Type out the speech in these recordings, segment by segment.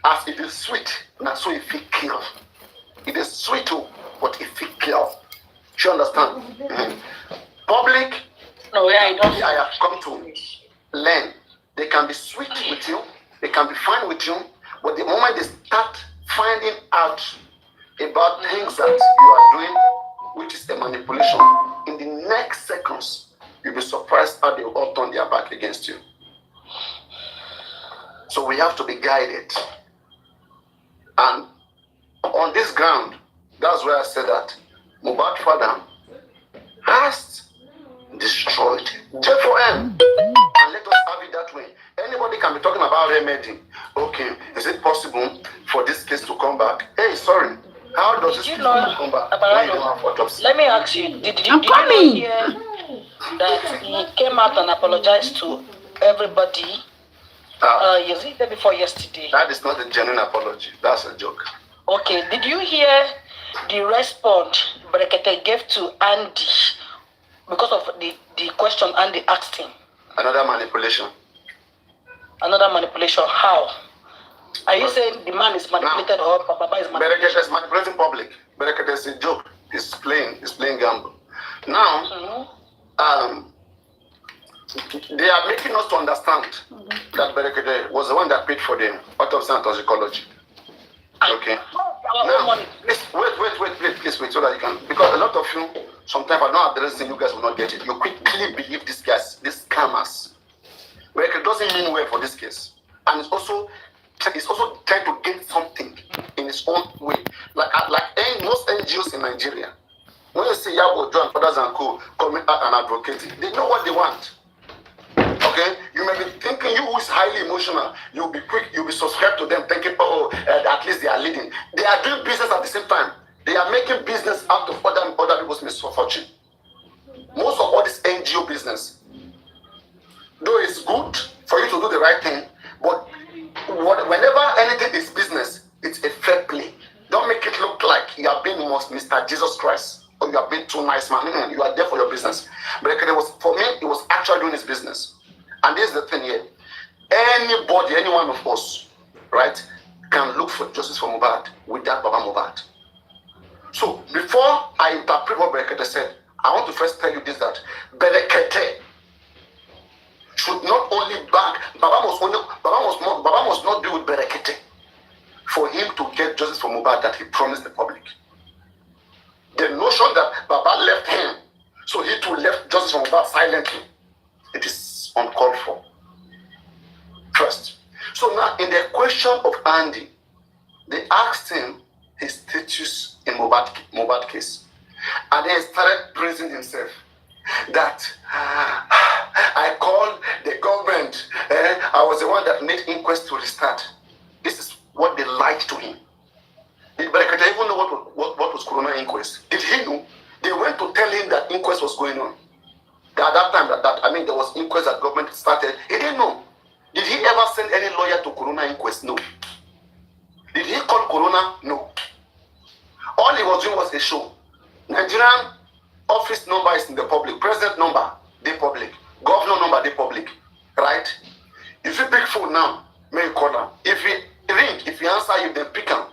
as it is sweet, and so if it kill. It is sweet, but if it kill. Do you understand? Public, no, yeah, I don't. I have come to learn. They can be sweet with you, they can be fine with you, but the moment they start finding out about things that you are doing, which is a manipulation, in the next seconds, you'll be surprised how they will all turn their back against you. So we have to be guided. And on this ground, that's where I said that Mohbad father has destroyed J4M. And let us have it that way. Anybody can be talking about remedy. Okay, is it possible for this case to come back? Hey, sorry. How does this case come back? When you don't have autopsy? Let me ask you, did you hear that he came out and apologized to everybody? You see that before yesterday. That is not a genuine apology. That's a joke. Okay, did you hear the response Brekete gave to Andy because of the question Andy asked him? Another manipulation. Another manipulation. How? Are you saying the man is manipulated or Papa is manipulated? Brekete is manipulating public. Brekete is a joke. He's playing gamble. Now, they are making us to understand that Brekete was the one that paid for the autopsy and toxicology. Okay. Now, please wait, so that you can, because a lot of you, sometimes I don't address it, you guys will not get it. You quickly believe these guys, these scammers. Brekete doesn't mean well for this case, and it's also trying to gain something in its own way. Like most NGOs in Nigeria, when you see Iyabo, John, others and co coming out and advocating, they know what they want. Okay, you may be thinking you who is highly emotional, you'll be quick, you'll be subscribed to them, thinking, at least they are leading. They are doing business at the same time. They are making business out of other people's misfortune. Most of all this NGO business, though it's good for you to do the right thing, but whenever anything is business, it's a fair play. Don't make it look like you are being Mr. Jesus Christ or you are being too nice, man. You are there for your business. But for me, it was actually doing his business. And this is the thing here. Anybody, any one of us, right, can look for justice for Mohbad without Baba Mohbad. So before I interpret what Brekete said, I want to first tell you this, that Brekete should not only back, Baba must not be with Brekete for him to get justice for Mohbad that he promised the public. The notion that Baba left him, so he too left justice for Mohbad silently, it is uncalled for. First. So now in the question of Andy, they asked him his status in Mohbad case. And then he started praising himself. That I called the government. I was the one that made inquest to restart. This is what they lied to him. Did Brekete even know what was Corona inquest? Did he know? They went to tell him that inquest was going on. At that time, there was inquest that government started. He didn't know. Did he ever send any lawyer to Corona inquest? No. Did he call Corona? No. All he was doing was a show. Nigerian office number is in the public. President number, they public. Governor number, they public. Right? If you pick phone now, may you call them. If you ring, if you answer, you then pick them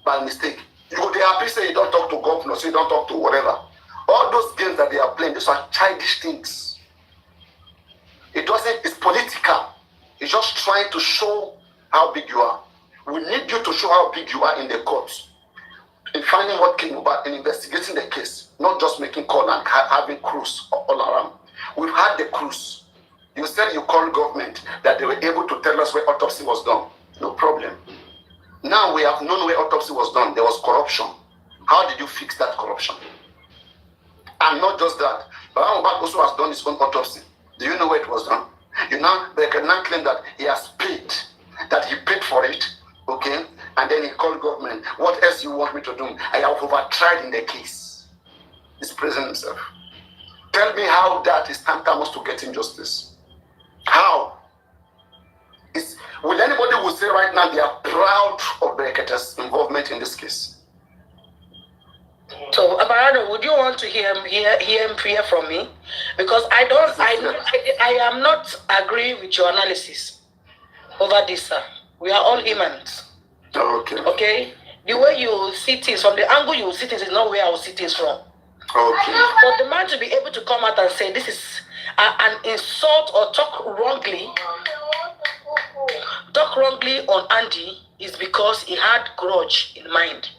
by mistake. You go there, happy say you don't talk to governor, so you don't talk to whatever. All those games that they are playing, these are childish things. It's political. It's just trying to show how big you are. We need you to show how big you are in the courts. In finding what came about, in investigating the case, not just making call and having crews all around. We've had the crews. You said you called government that they were able to tell us where autopsy was done. No problem. Now we have known where autopsy was done. There was corruption. How did you fix that corruption? And not just that, Baba Mohbad also has done his own autopsy. Do you know where it was done? They can now claim that he has paid, that he paid for it, okay? And then he called government. What else you want me to do? I have overtried in the case. He's praising himself. Tell me how that is tantamount to getting justice. How? Will anybody who say right now they are proud of Brekete's involvement in this case? So, Paparino, would you want to hear from me? Because I am not agree with your analysis over this, sir. We are all humans. Okay. Okay? The way you see things, from the angle you see things, is not where I will see things from. Okay. For the man to be able to come out and say this is an insult or talk wrongly on Andy is because he had grudge in mind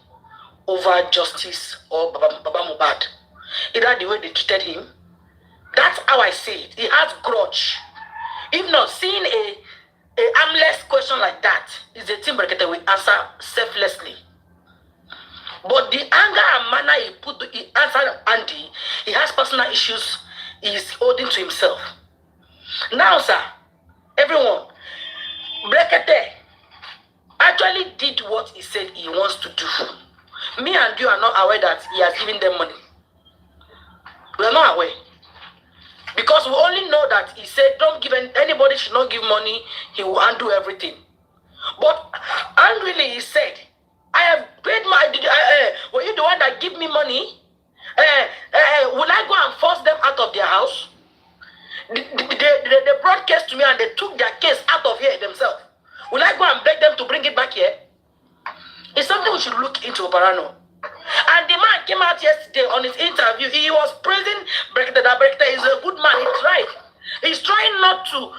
over justice or Baba Mohbad. Either the way they treated him, that's how I see it. He has grudge. If not, seeing a harmless question like that is a thing Brekete will answer selflessly. But the anger and manner he answered Andy, he has personal issues he is holding to himself. Now, sir, everyone, Brekete actually did what he said he wants to do. Me and you are not aware that he has given them money. We are not aware. Because we only know that he said, don't give anybody should not give money, he will undo everything. But angrily he said, I have paid were you the one that give me money? Will I go and force them out of their house? They broadcast to me and they took their case out of here themselves. Will I go and beg them to bring it back here? It's something we should look into, Paparino. And the man came out yesterday on his interview. He was praising Brekete. That Brekete is a good man. He's right. He's trying not to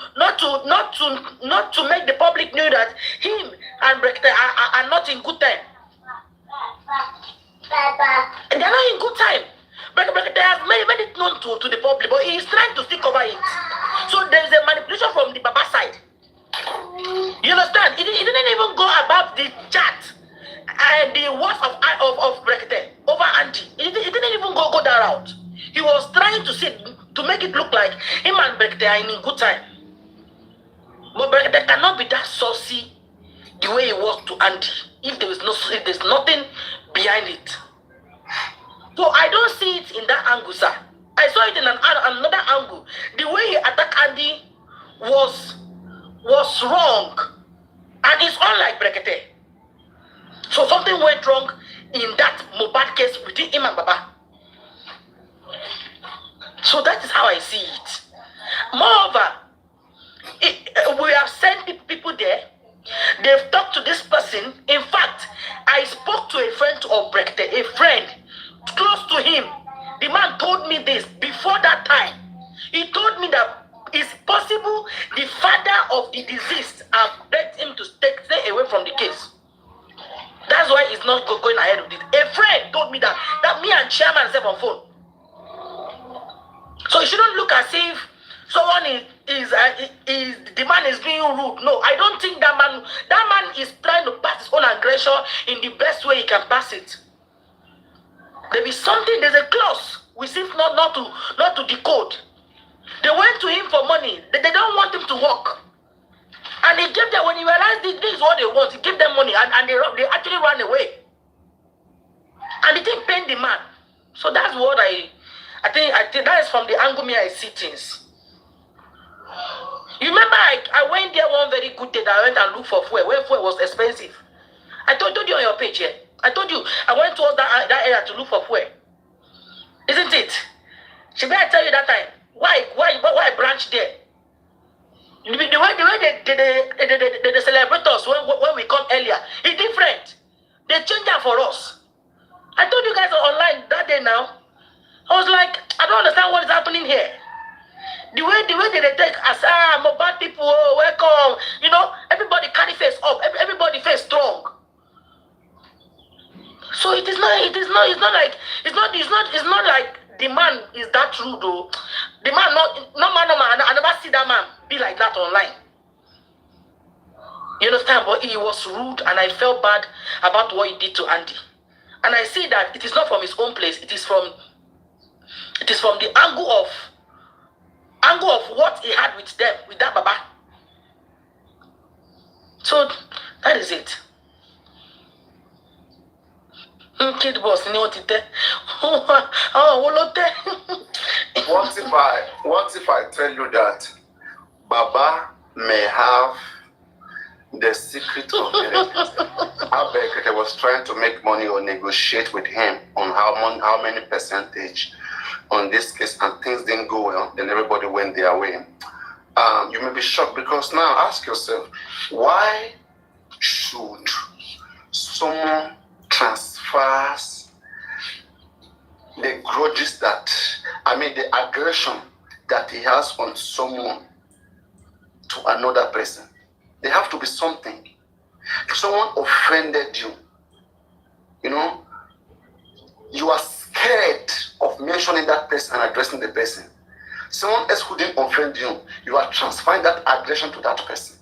make the public know that him and Brekete are not in good time. They are not in good time. Brekete has made it known to the public, but he is trying to still cover it. So there is a manipulation from the Baba side. You understand? He didn't even go about the chat and the words of Brekete over Andy. He didn't even go that route. He was trying to make it look like him and Brekete are in good time. But Brekete cannot be that saucy the way he was to Andy if there's nothing behind it. So I don't see it in that angle, sir. I saw it in another angle. The way he attacked Andy was wrong. And it's unlike Brekete. So something went wrong in that Mohbad case between him and Baba. So that is how I see it. Moreover, we have sent people there. They've talked to this person. In fact, I spoke to a friend of Brekete, a friend close to him. The man told me this before that time. He told me that it's possible the father of the deceased have begged him to stay away from the case. That's why he's not going ahead with it. A friend told me that me and chairman said on phone. So you shouldn't look as if someone the man is being rude. No, I don't think that man is trying to pass his own aggression in the best way he can pass it. There's a clause we seem not to decode. They went to him for money. They don't want him to work. And he gave them, when he realized this is what they want, he gave them money and they actually ran away. And it didn't pain the man. So that's what I think that is from the angle me I see things. You remember I went there one very good day that I went and looked for fuel when fuel was expensive. I told you on your page here. I told you I went towards that area to look for fuel. Isn't it? Should I tell you that time? Why branch there? The way they celebrate us when we come earlier, it's different. They change that for us. I told you guys online that day now. I was like, I don't understand what is happening here. The way they take as Mohbad people, oh, welcome. You know, everybody carry face up, everybody face strong. So it's not like the man is that rude though. The man no man. I never see that man be like that online. You understand? But he was rude and I felt bad about what he did to Andy. And I see that it is not from his own place, it is from the angle of what he had with them, with that Baba. So that is it. Kid boss, you know what it is? What if I tell you that Baba may have the secret of how Brekete was trying to make money or negotiate with him on how many percentage on this case, and things didn't go well, then everybody went their way. You may be shocked because now ask yourself, why should someone transfers the grudges the aggression that he has on someone to another person. There have to be something. If someone offended you, you are scared of mentioning that person and addressing the person. Someone else who didn't offend you, you are transferring that aggression to that person.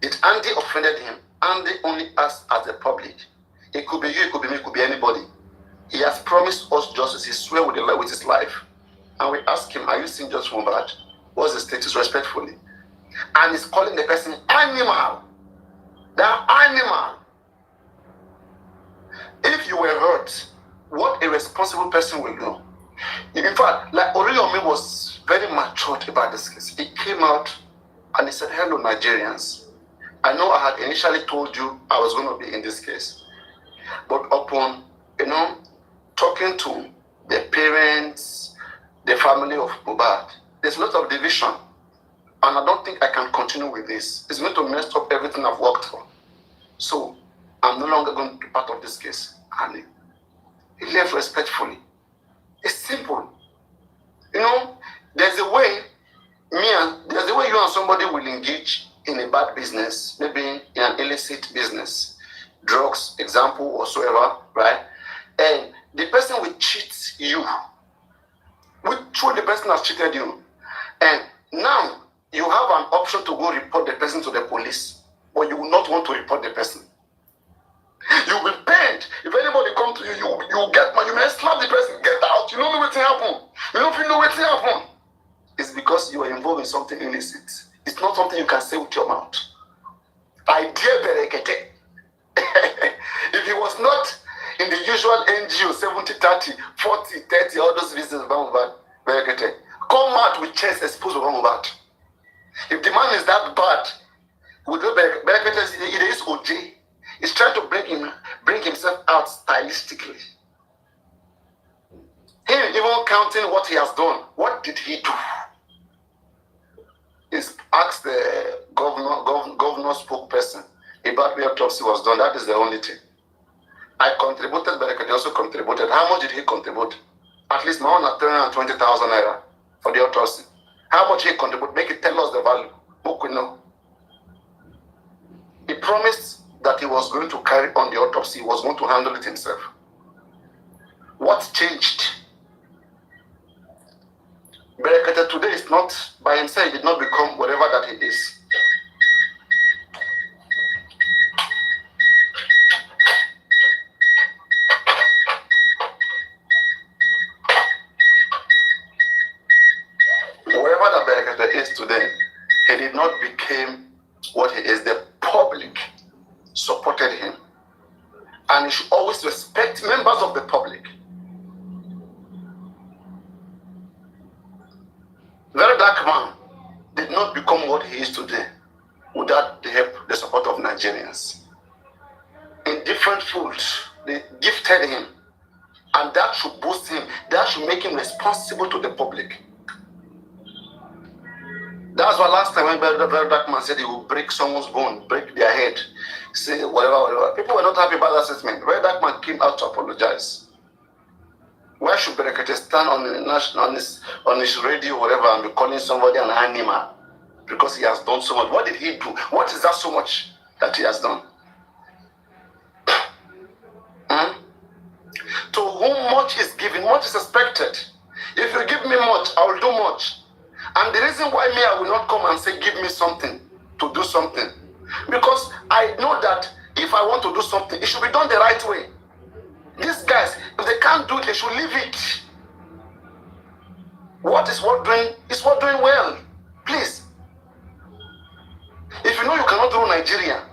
If Andy offended him, Andy only asks as the public. It could be you, it could be me, it could be anybody. He has promised us justice. He swore with his life. And we ask him, are you seeing Judge Mohbad? What's the status respectfully? And he's calling the person animal. That animal. If you were hurt, what a responsible person will do. In fact, like Omowummi was very matured about this case. He came out and he said, hello, Nigerians. I know I had initially told you I was going to be in this case. But upon, talking to the parents, the family of Mohbad, there's a lot of division. And I don't think I can continue with this. It's going to mess up everything I've worked for. So I'm no longer going to be part of this case. And he left respectfully. It's simple. There's a way you and somebody will engage in a bad business, maybe in an illicit business, drugs, example, or so ever, right? And the person will cheat you. The person has cheated you. And now you have an option to go report the person to the police, but you will not want to report the person. You will bend. If anybody come to you, you get mad. You may slap the person, get out. You don't know what happened. You don't know what happened. It's because you are involved in something illicit. It's not something you can say with your mouth. I dare Berekete. If he was not in the usual NGO 70-30, 40-30, all those reasons about Berekete, come out with chest exposed about. If the man is that bad, with Berekete, it is OJ. He's trying to bring himself out stylistically. Him even counting what he has done. What did he do? He's asked the governor spokesperson about the autopsy was done. That is the only thing. I contributed, but I also contributed. How much did he contribute? At least more than 320,000 naira for the autopsy. How much he contributed? Make it tell us the value. Who could know? He promised that he was going to carry on the autopsy, he was going to handle it himself. What changed? Berekete today is not by himself, he did not become whatever that he is. Whoever that Berekete is today, he did not become what he is. The public supported him. And he should always respect members of the public. Very dark man did not become what he is today without the help, the support of Nigerians. In different fields, they gifted him. And that should boost him. That should make him responsible to the public. That's why last time when very dark man said he will break someone's bone, break their head, say whatever. People were not happy about that statement. Very dark man came out to apologize. Why should Berekete stand on his radio, whatever, and be calling somebody an animal because he has done so much? What did he do? What is that so much that he has done? To whom much is given, much is expected. If you give me much, I will do much. And the reason why I will not come and say, give me something to do something, because I know that if I want to do something, it should be done the right way. These guys, if they can't do it, they should leave it. What is worth doing is worth doing well. Please. If you know you cannot rule Nigeria,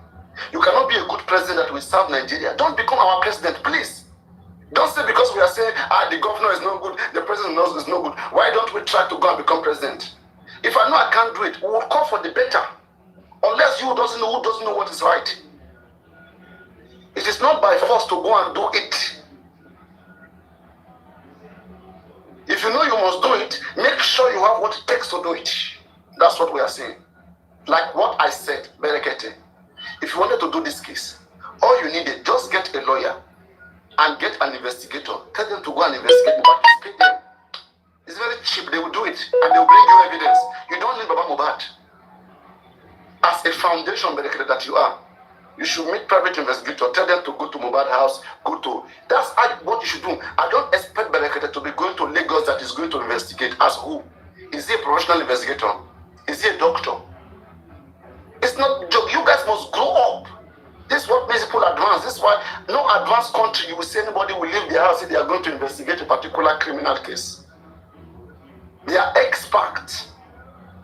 you cannot be a good president that will serve Nigeria, don't become our president, please. Don't say because we are saying, the governor is no good, the president is no good. Why don't we try to go and become president? If I know I can't do it, we will call for the better. Unless you doesn't know who doesn't know what is right. It is not by force to go and do it. If you know you must do it, make sure you have what it takes to do it. That's what we are saying. Like what I said, Berekete. If you wanted to do this case, all all you need is just get a lawyer and get an investigator. Tell them to go and investigate Mohbad. Pay them. It's very cheap. They will do it and they will bring you evidence. You don't need Baba Mohbad. As a foundation that you are, you should meet private investigator. Tell them to go to Mohbad house. That's what you should do. I don't expect Berekete to be going to Lagos that is going to investigate. As who? Is he a professional investigator? Is he a doctor? It's not a joke. You guys must grow up. This is what makes people advance. This is why no advanced country you will see anybody will leave their house if they are going to investigate a particular criminal case. They are experts.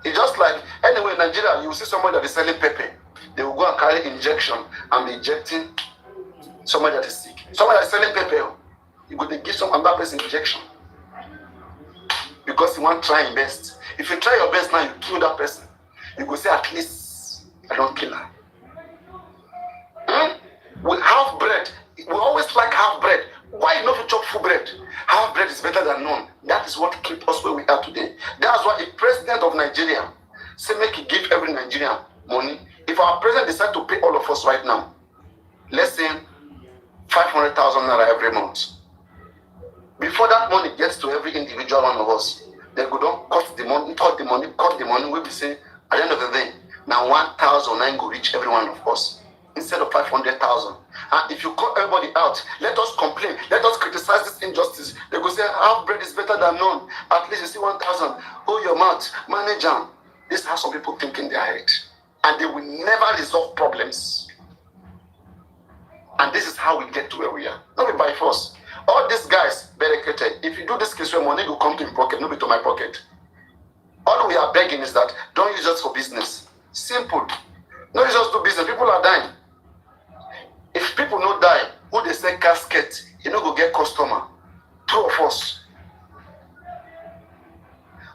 It's just like anyway in Nigeria, you will see somebody that is selling pepper. They will go and carry injection and be injecting somebody that is sick. Somebody that is selling pepper, you go to give some another person injection because you want to try your best. If you try your best now, you kill that person. You go say at least I don't kill her. With half bread, we always like half bread. Why not chop full bread? Half bread is better than none. That is what keeps us where we are today. That's why the president of Nigeria say make he give every Nigerian money. If our president decide to pay all of us right now, let's say 500,000 naira every month. Before that money gets to every individual one of us, they go don't cut the money. We will say at the end of the day, now 1,009 go reach every one of us instead of 500,000. And if you cut everybody out, let us complain, let us criticize this injustice. They go say half bread is better than none. At least you see 1,000. Hold your mouth, manage them. This is how some people think in their head. And they will never resolve problems. And this is how we get to where we are. Not by force. All these guys, Berekete, if you do this case where money will come to your pocket, not to my pocket. All we are begging is that don't use us for business. Simple. No use us to business. People are dying. If people not die, who they say casket, you know go get customer. Two of us.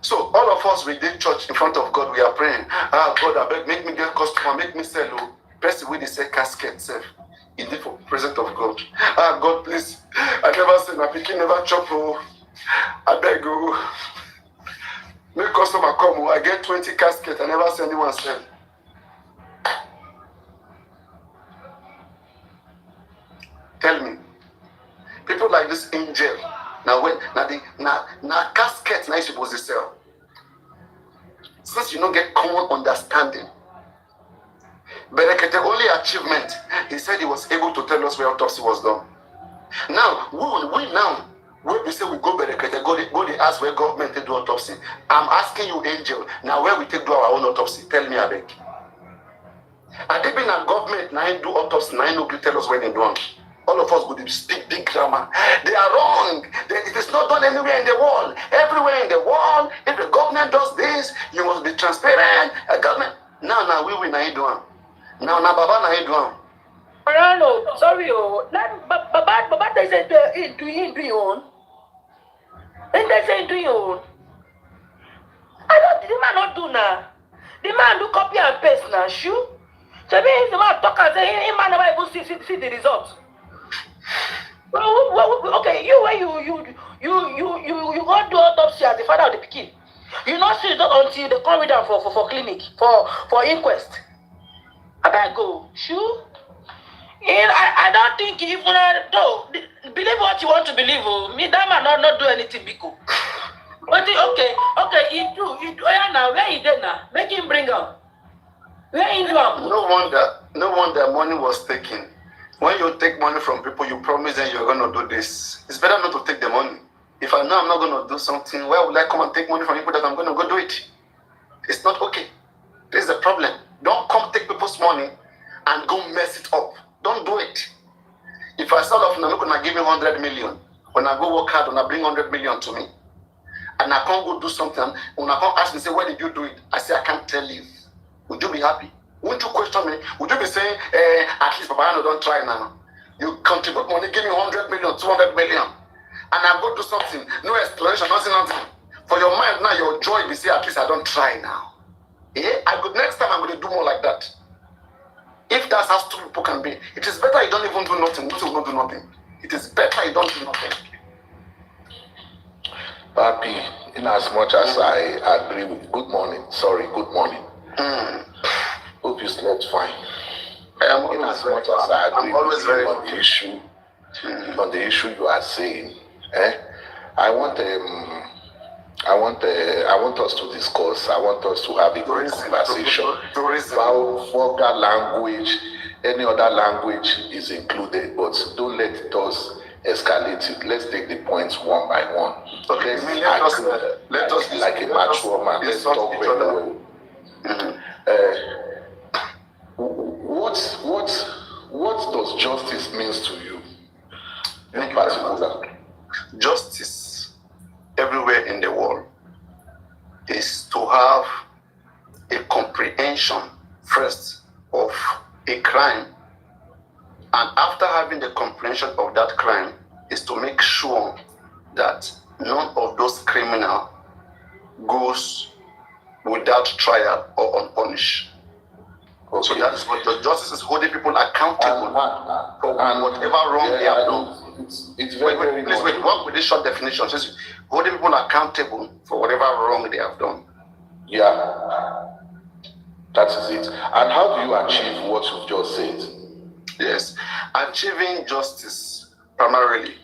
So all of us we did church in front of God, we are praying. Ah God, I beg, make me get customer, make me sell. Person with they say casket self. He did for presence of God. Ah God, please. I never said my picking never chop. I beg you. Make customer come. I get 20 caskets. I never see anyone sell. Tell me, people like this angel. Now when now casket now you supposed to sell. Since you don't get common understanding. Berekete only achievement, he said he was able to tell us where autopsy was done. Now we say we go Berekete, go they ask where government they do autopsy. I'm asking you, angel, now where we take do our own autopsy? Tell me, I beg. Had they been a government now do autopsy, now nobody tell us where they do it. All of us would speak big grammar. They are wrong. It is not done anywhere in the world. Everywhere in the world, if the government does this, you must be transparent. A government. Now, we will not do it. Now, Baba, not do it. No, sorry, Baba, they say do your own. Then they say do your own. The man not do now. The man do copy and paste now, sure. So the man talk and say, he man never even see the result. Okay, you go do autopsy as the father of the pikin. You not see it until they come with them for clinic for inquest. I better go. Sure. I don't think even though believe what you want to believe. Me that man not do anything big. But okay, he do. Yeah, now where he did now? Make him bring up. Where he do? No wonder money was taken. When you take money from people, you promise them you're going to do this. It's better not to take the money. If I know I'm not going to do something, why would I come and take money from people that I'm going to go do it? It's not okay. This is the problem. Don't come take people's money and go mess it up. Don't do it. If I start off and I'm not going to give you 100 million, when I go work hard, when I bring 100 million to me, and I can't go do something, when I can't ask me, say, where did you do it? I say, I can't tell you. Would you be happy? Won't you question me? Would you be saying, at least Paparino don't try now? You contribute money, give me 100 million, 200 million, and I go do something, no explanation, nothing. For your mind now, your joy be say, at least I don't try now. Next time I'm going to do more like that. If that's how two people can be, it is better you don't even do nothing. You don't do nothing. It is better you don't do nothing. Papi, in as much as I agree with good morning. Hope you slept fine. in as much as I agree I'm always with very you on the issue, on the issue you are saying, I want us to discuss. I want us to have a great conversation. Vulgar language, any other language is included, but don't let us escalate it. Let's take the points one by one. Okay, let us like a mature man. Let's talk very well. What does justice means to you in particular? Justice everywhere in the world is to have a comprehension first of a crime, and after having the comprehension of that crime is to make sure that none of those criminals goes without trial or unpunished. Okay. So that is what justice is, holding people accountable for whatever wrong they have done. It's very please wait, work with this short definition. Just holding people accountable for whatever wrong they have done. Yeah, that is it. And how do you achieve what you've just said? Yes, achieving justice primarily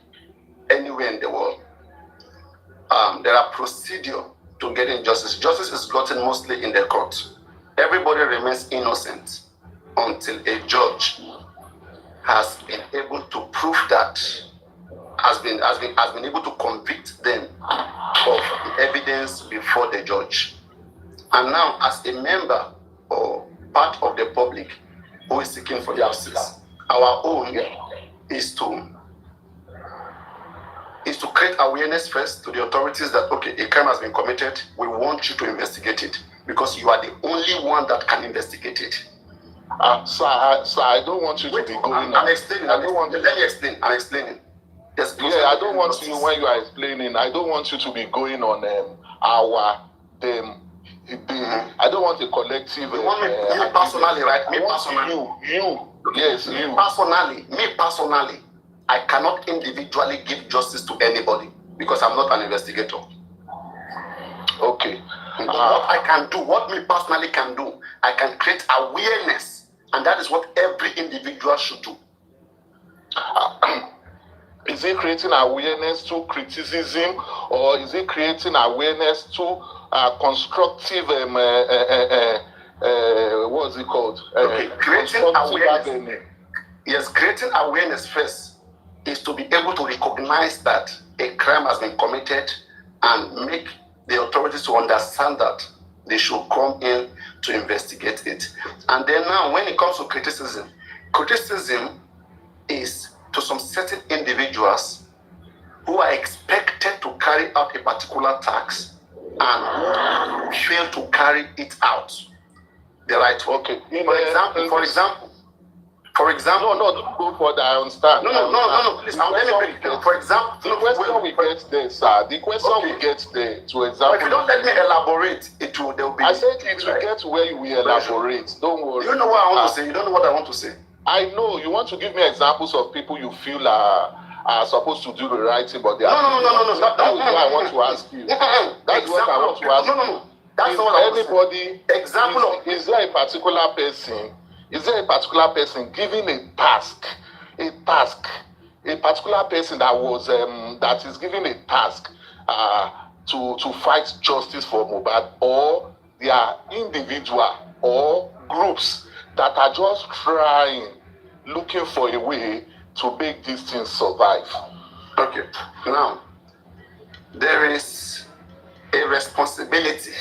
anywhere in the world. There are procedures to getting justice. Justice is gotten mostly in the court. Everybody remains innocent until a judge has been able to prove that, has been able to convict them of evidence before the judge. And now, as a member or part of the public who is seeking for justice, our own is to create awareness first to the authorities that, okay, a crime has been committed, we want you to investigate it, because you are the only one that can investigate it. So I don't want you to be going. I'm explaining. Let me explain. I'm explaining. Yes, I don't want you, when you are explaining, I don't want you to be going on I don't want a collective. You want me personally, right? Me personally. Yes, you. Me personally, I cannot individually give justice to anybody because I'm not an investigator. Okay. What I can do, what me personally can do, I can create awareness, and that is what every individual should do. Is it creating awareness to criticism, or is it creating awareness to constructive? What's it called? Okay, creating awareness. Yes, creating awareness first is to be able to recognize that a crime has been committed and make the authorities to understand that they should come in to investigate it. And then now, when it comes to criticism is to some certain individuals who are expected to carry out a particular task and who fail to carry it out the right way. Okay. For example. No, don't go for that. I understand. No. Please, let me break it down. For example, the question we get there, sir. The question we get there, to example. If you don't let me elaborate, there will be. I said it will get where we elaborate. Don't worry. You know what I want to say. You don't know what I want to say. I know you want to give me examples of people you feel are supposed to do the right thing, but they are. No. That is what I want to ask you. That's what I want to ask. No. That's not what I want to say. Example. Is there a particular person? Is there a particular person given a task, a particular person that is given a task to fight justice for Mohbad, or there are individual or groups that are just trying, looking for a way to make these things survive? Okay, now there is a responsibility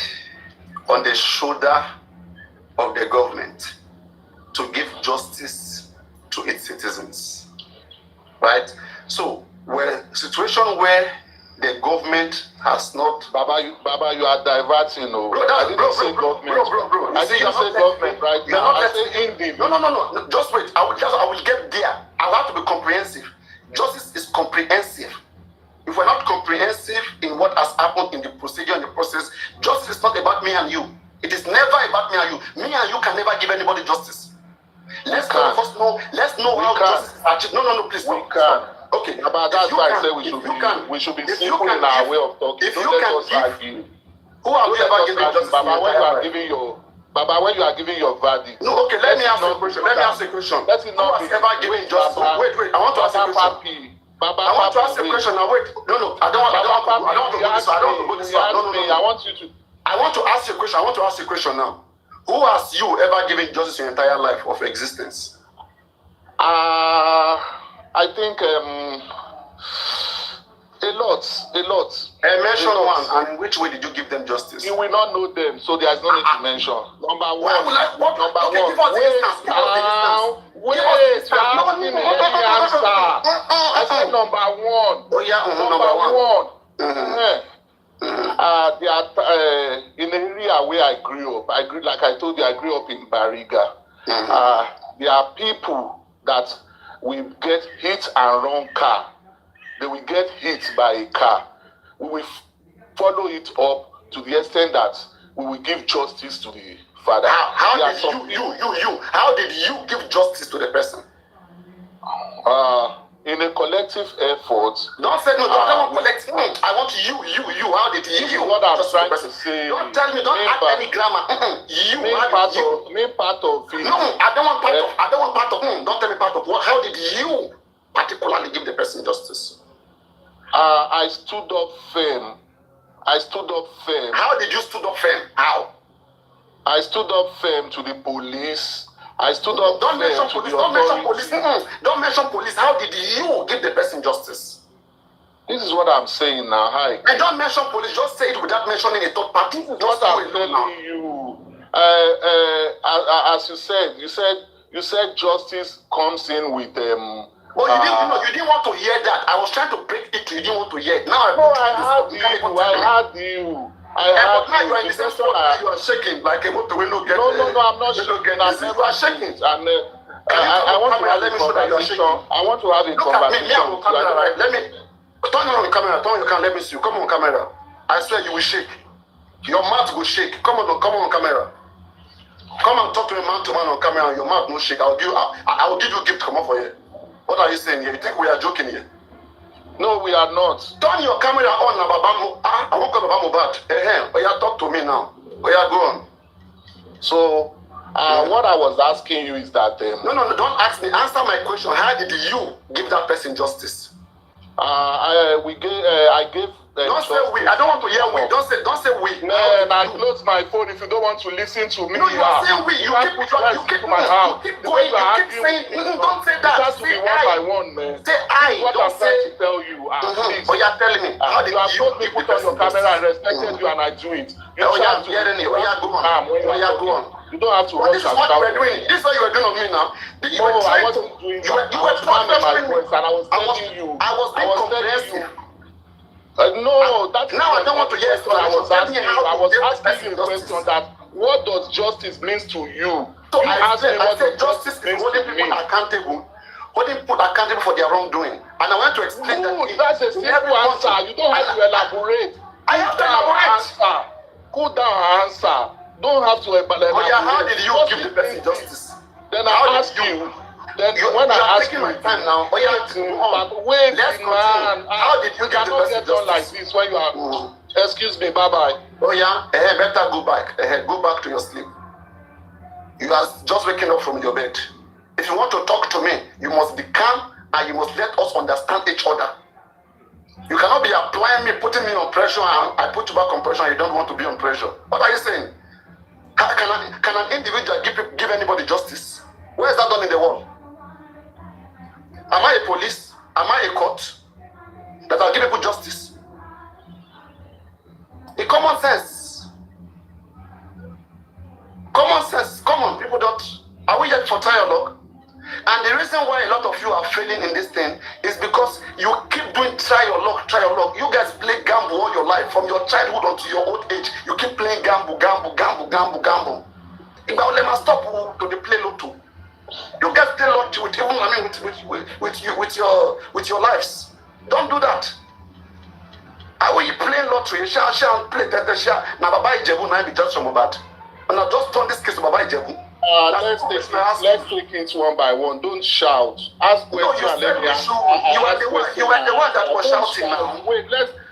on the shoulder of the government to give justice to its citizens, right? So, situation where the government has not... Baba, you are diverting. I didn't say government. I didn't say government right now. I say individual. No. Just wait. I will get there. I have to be comprehensive. Justice is comprehensive. If we're not comprehensive in what has happened in the procedure and the process, justice is not about me and you. It is never about me and you. Me and you can never give anybody justice. Let's know how justice is achieved. No, please. We can. Okay. But that's why I say we should be simple in our way of talking. If you can give, who have you ever given justice? Baba, when you are giving your Baba, when you are giving your verdict. No, okay, let me ask you a question. Let me ask you a question. Let it not who has ever given justice? Wait, I want to ask you a question. Baba, I want to ask you a question now. Wait, no, I don't want to go this way. I don't want to go this way. No. I want you to. I want to ask you a question. I want to ask you a question now. Who has you ever given justice in your entire life of existence? I think a lot. Mention one, and in which way did you give them justice? You will not know them, so there is no need to mention. Number one. Number one. Give us the instance. Wait, you asked me, let me answer. I said number one. Oh yeah, number one. They are in the area where I grew up. Like I told you, I grew up in Bariga. There are people that will get hit and run car. They will get hit by a car. We will follow it up to the extent that we will give justice to the father. How did you give justice to the person? In a collective effort. Don't say no, don't collect. I want you. How did you? This is what I'm trying to say. Don't tell me, don't add any grammar. Main part of it. No, I don't want part of. Don't tell me part of what. How did you particularly give the person justice? I stood up firm. How did you stood up firm? How? I stood up firm to the police. I stood up Don't firm mention to police. the Don't mention authorities. police. Don't mention police. How did you give the person justice? This is what I'm saying now. Hi. And don't mention police. Just say it without mentioning a third party. This is what I'm telling you. As you said justice comes in with Oh, you didn't want to hear that. I was trying to break it. You didn't want to hear it. Now I heard you. But now you are in the same spot. You are shaking like a motor window. No, I'm not shaking. You are shaking. I want to have a conversation. I want to have a conversation. Look at me on camera, right? Let me turn on the camera. Turn on your camera. Let me see you. Come on camera. I swear you will shake. Your mouth will shake. Come on camera. Come and talk to a man on camera and your mouth no shake. I will give you a gift. Come on for you. What are you saying here? You think we are joking here? No, we are not. Turn your camera on, Babamu. I won't call Babamu back. Talk to me now. Go on. So, what I was asking you is that... No, don't ask me. Answer my question. How did you give that person justice? I gave... Don't say we. I don't want to hear we. Don't say we. Man, I close my phone if you don't want to listen to me. No, you are saying we. You keep going. You keep saying. Don't say that. It has to be one by one, man. Say I. What I'm trying to tell you. Please. But you're telling me. How did you have told me put on your camera and respected you and I do it. You are hearing it. Go on. You don't have to rush and shout. This is what you were doing on me now. No, I wasn't doing that. You were calming my voice and I was telling you. I was being comprehensive. No, that's now I don't want to hear it. I was asking you a question that what does justice means to you? So I said justice is holding people accountable for their wrongdoing. And I want to explain that. That's a simple answer. You don't have to elaborate. I have to elaborate. Cool down and answer. Don't have to elaborate. Oh yeah, how did you give the person justice? Then I ask you. Then when I ask you, my time now. Wait, man. How did you cannot get on like this when you are? Excuse me, bye. Oh yeah, better go back. Go back to your sleep. You are just waking up from your bed. If you want to talk to me, you must be calm and you must let us understand each other. You cannot be applying me, putting me on pressure, and I put you back on pressure and you don't want to be on pressure. What are you saying? Can an individual give anybody justice? Where is that done in the world? Am I a police? Am I a court that will give people justice? The common sense. Come on, people don't. Are we yet for dialogue? And the reason why a lot of you are failing in this thing is because you keep doing try your luck. You guys play gamble all your life, from your childhood until your old age. You keep playing gamble. If I let me stop to the play lotto. You guys play lotto with your lives. Don't do that. How are you playing lottery? Shall play that. Now Baba Iyabo now be just from bad. And I just turn this case to Baba Iyabo. Let's take it one by one. Don't shout. Ask questions. No, you were the one that was shouting now. Wait,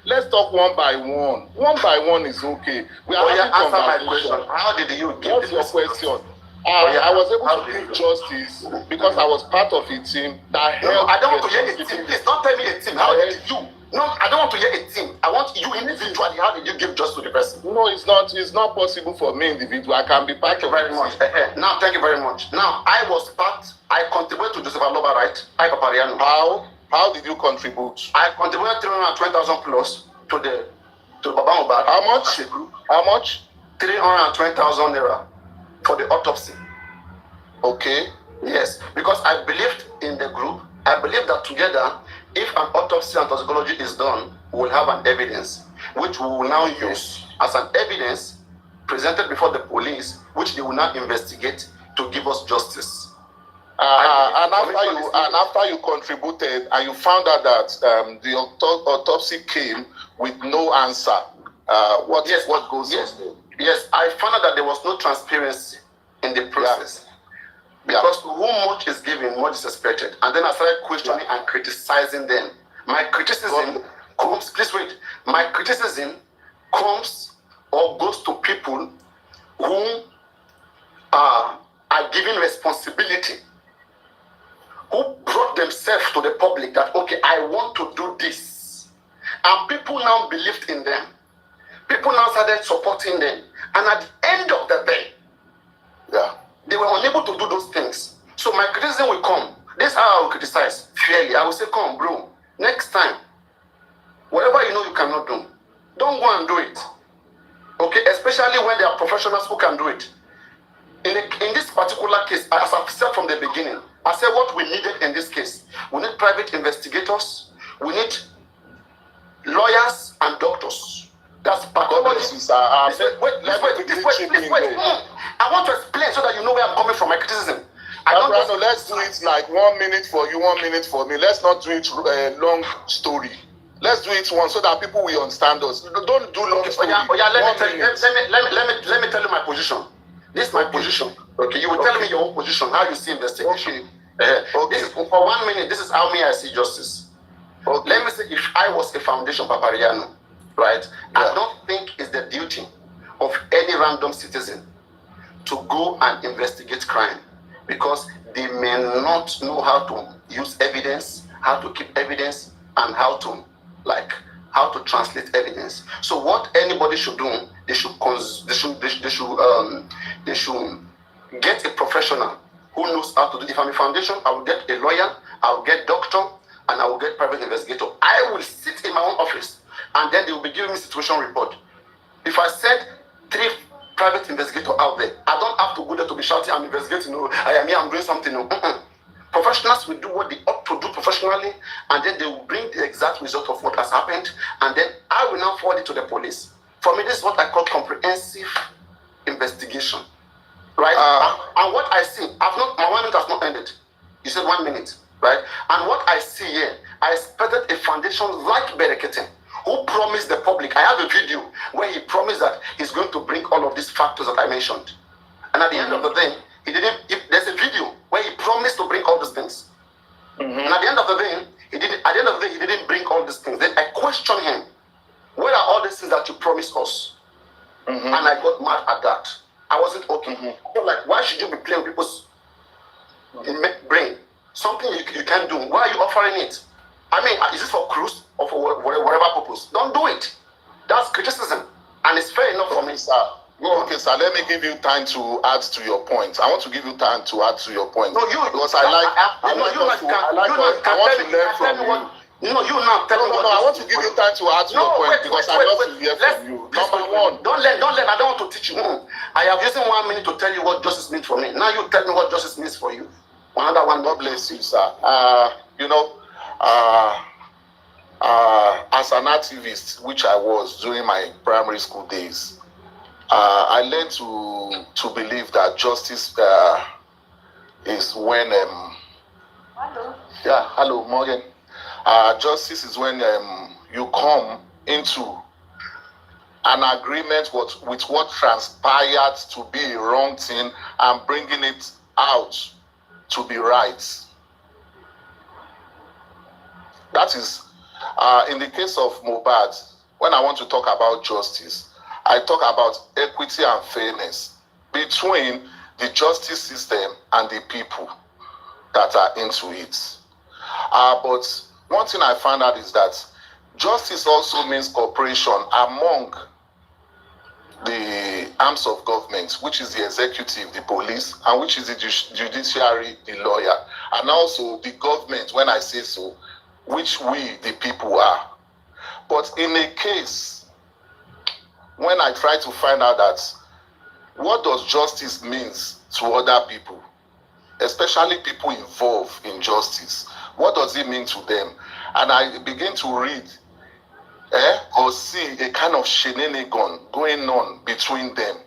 Let's talk one by one. One by one is okay. We are yeah, having answer my conversation. question. How did you give What's your question? I was able to give justice because I was part of a team that No, helped. I don't want to hear a team. Please don't tell me a team. How did you? No, I don't want to hear a team. I want you individually. How did you give justice to the person? No, it's not. It's not possible for me individual. I can be part Thank you of very it. much. Now, thank you very much. Now, I was part. I contributed to Joseph Aloba, right? I Paparino. How did you contribute? I contributed 320,000 plus to the Baba Mohbad. How much? How much? 320,000 naira for the autopsy. Okay. Yes, because I believed in the group. I believe that together, if an autopsy and toxicology is done, we will have an evidence, which we will now use as an evidence presented before the police, which they will now investigate to give us justice. And after you contributed and you found out that the autopsy came with no answer, what goes on? Yes, I found out that there was no transparency in the process. Because to whom much is given, much is expected. And then I started questioning and criticizing them. My criticism comes, please wait, my criticism comes or goes to people who are given responsibility, who brought themselves to the public that, okay, I want to do this. And people now believed in them. People now started supporting them. And at the end of the day, they were unable to do those things. So my criticism will come. This is how I will criticize fairly. I will say, come, bro, next time, whatever you know you cannot do, don't go and do it. Okay, especially when there are professionals who can do it. In this particular case, as I've said from the beginning, I said what we needed in this case. We need private investigators. We need lawyers and doctors. That's pathology. Wait. I want to explain so that you know where I'm coming from, my criticism. Let's do it like 1 minute for you, 1 minute for me. Let's not do it long story. Let's do it once so that people will understand us. Don't do long story. Let me tell you my position. This is my position. Okay, you will tell me your own position, how you see investigation. This is, for 1 minute, this is how me I see justice. Let me say, if I was a foundation Paparino, right, I don't think it's the duty of any random citizen to go and investigate crime, because they may not know how to use evidence, how to keep evidence, and how to translate evidence. So what anybody should do, they should get a professional who knows how to do it. If I'm a foundation, I will get a lawyer, I will get doctor, and I will get private investigator. I will sit in my own office, and then they will be giving me situation report. If I said 3 private investigator out there, I don't have to go there to be shouting, I'm investigating, no, I'm doing something, no. Professionals will do what they ought to do professionally, and then they will bring the exact result of what has happened, and then I will now forward it to the police. For me, this is what I call comprehensive investigation, right? And what I see, my 1 minute has not ended. You said 1 minute, right? And what I see here, I expected a foundation like Berekete, who promised the public. I have a video where he promised that he's going to bring all of these factors that I mentioned. And at the end of the day, there's a video where he promised to bring all these things. And at the end of the day, he didn't bring all these things. Then I questioned him, where are all these things that you promised us? And I got mad at that. I wasn't okay. So like, why should you be playing with people's brain? Something you can't do. Why are you offering it? I mean, is this for cruise or for whatever purpose? Don't do it. That's criticism. And it's fair enough for me, sir. Okay, sir, let me give you time to add to your point. I want to give you time to add to your point. No, you. Because I want to learn from you. No, you now tell me. No, I want to give you time to add to your point because I want to hear from you. Number one. Don't let. I don't want to teach you. I have used 1 minute to tell you what justice means for me. Now you tell me what justice means for you. Another one. God bless you, sir. As an activist, which I was during my primary school days, I learned to believe that justice is when hello Morgan. Justice is when you come into an agreement with what transpired to be a wrong thing and bringing it out to be right. That is, in the case of Mohbad, when I want to talk about justice, I talk about equity and fairness between the justice system and the people that are into it. But one thing I found out is that justice also means cooperation among the arms of government, which is the executive, the police, and which is the judiciary, the lawyer, and also the government, when I say so, which we, the people, are. But in a case, when I try to find out that what does justice means to other people, especially people involved in justice, what does it mean to them? And I begin to read or see a kind of shenanigan going on between them.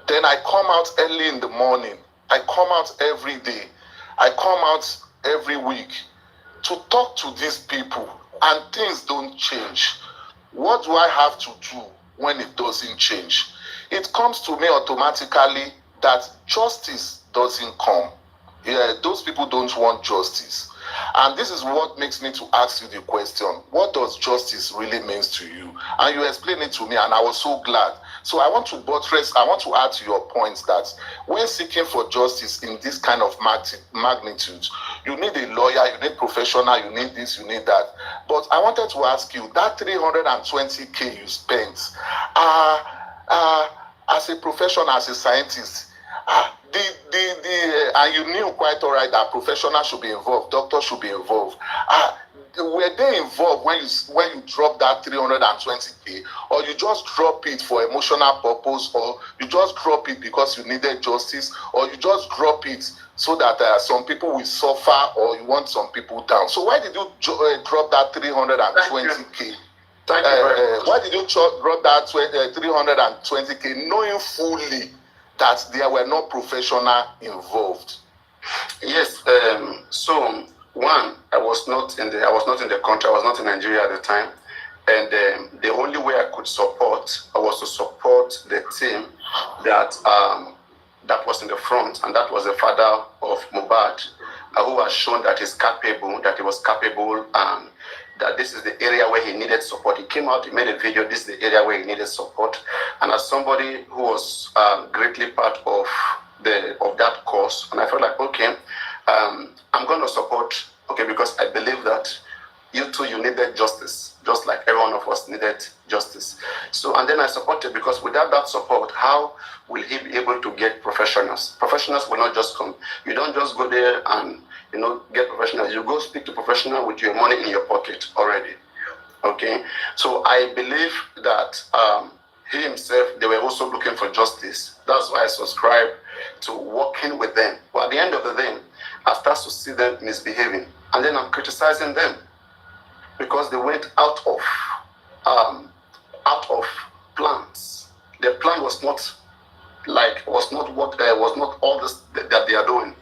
Then I come out early in the morning. I come out every day. I come out every week to talk to these people, and things don't change. What do I have to do when it doesn't change? It comes to me automatically that justice doesn't come. Yeah, those people don't want justice. And this is what makes me to ask you the question, what does justice really mean to you? And you explained it to me, and I was so glad. So I want to add to your points that when seeking for justice in this kind of magnitude, you need a lawyer, you need professional, you need this, you need that. But I wanted to ask you, that 320K you spent, as a professional, as a scientist, and you knew quite all right that professionals should be involved, doctors should be involved. Were they involved when you drop that 320K, or you just drop it for emotional purpose, or you just drop it because you needed justice, or you just drop it so that some people will suffer, or you want some people down? So why did you drop that 320K? Thank you. Why did you drop that 320K, knowing fully that there were no professional involved? Yes. So one, I was not in the country. I was not in Nigeria at the time, and the only way I could support was to support the team that was in the front, and that was the father of Mohbad, who has shown that he was capable, and that this is the area where he needed support. He came out, he made a video, this is the area where he needed support. And as somebody who was greatly part of that cause, and I felt like, okay, I'm going to support, because I believe that you too, you needed justice, just like every one of us needed justice. So, and then I supported, because without that support, how will he be able to get professionals? Professionals will not just come. You don't just go there and get professionals. You go speak to professional with your money in your pocket already. Okay, so I believe that he himself, they were also looking for justice. That's why I subscribe to working with them. But at the end of the day, I start to see them misbehaving, and then I'm criticizing them because they went out of plans. The plan was not all this that they are doing.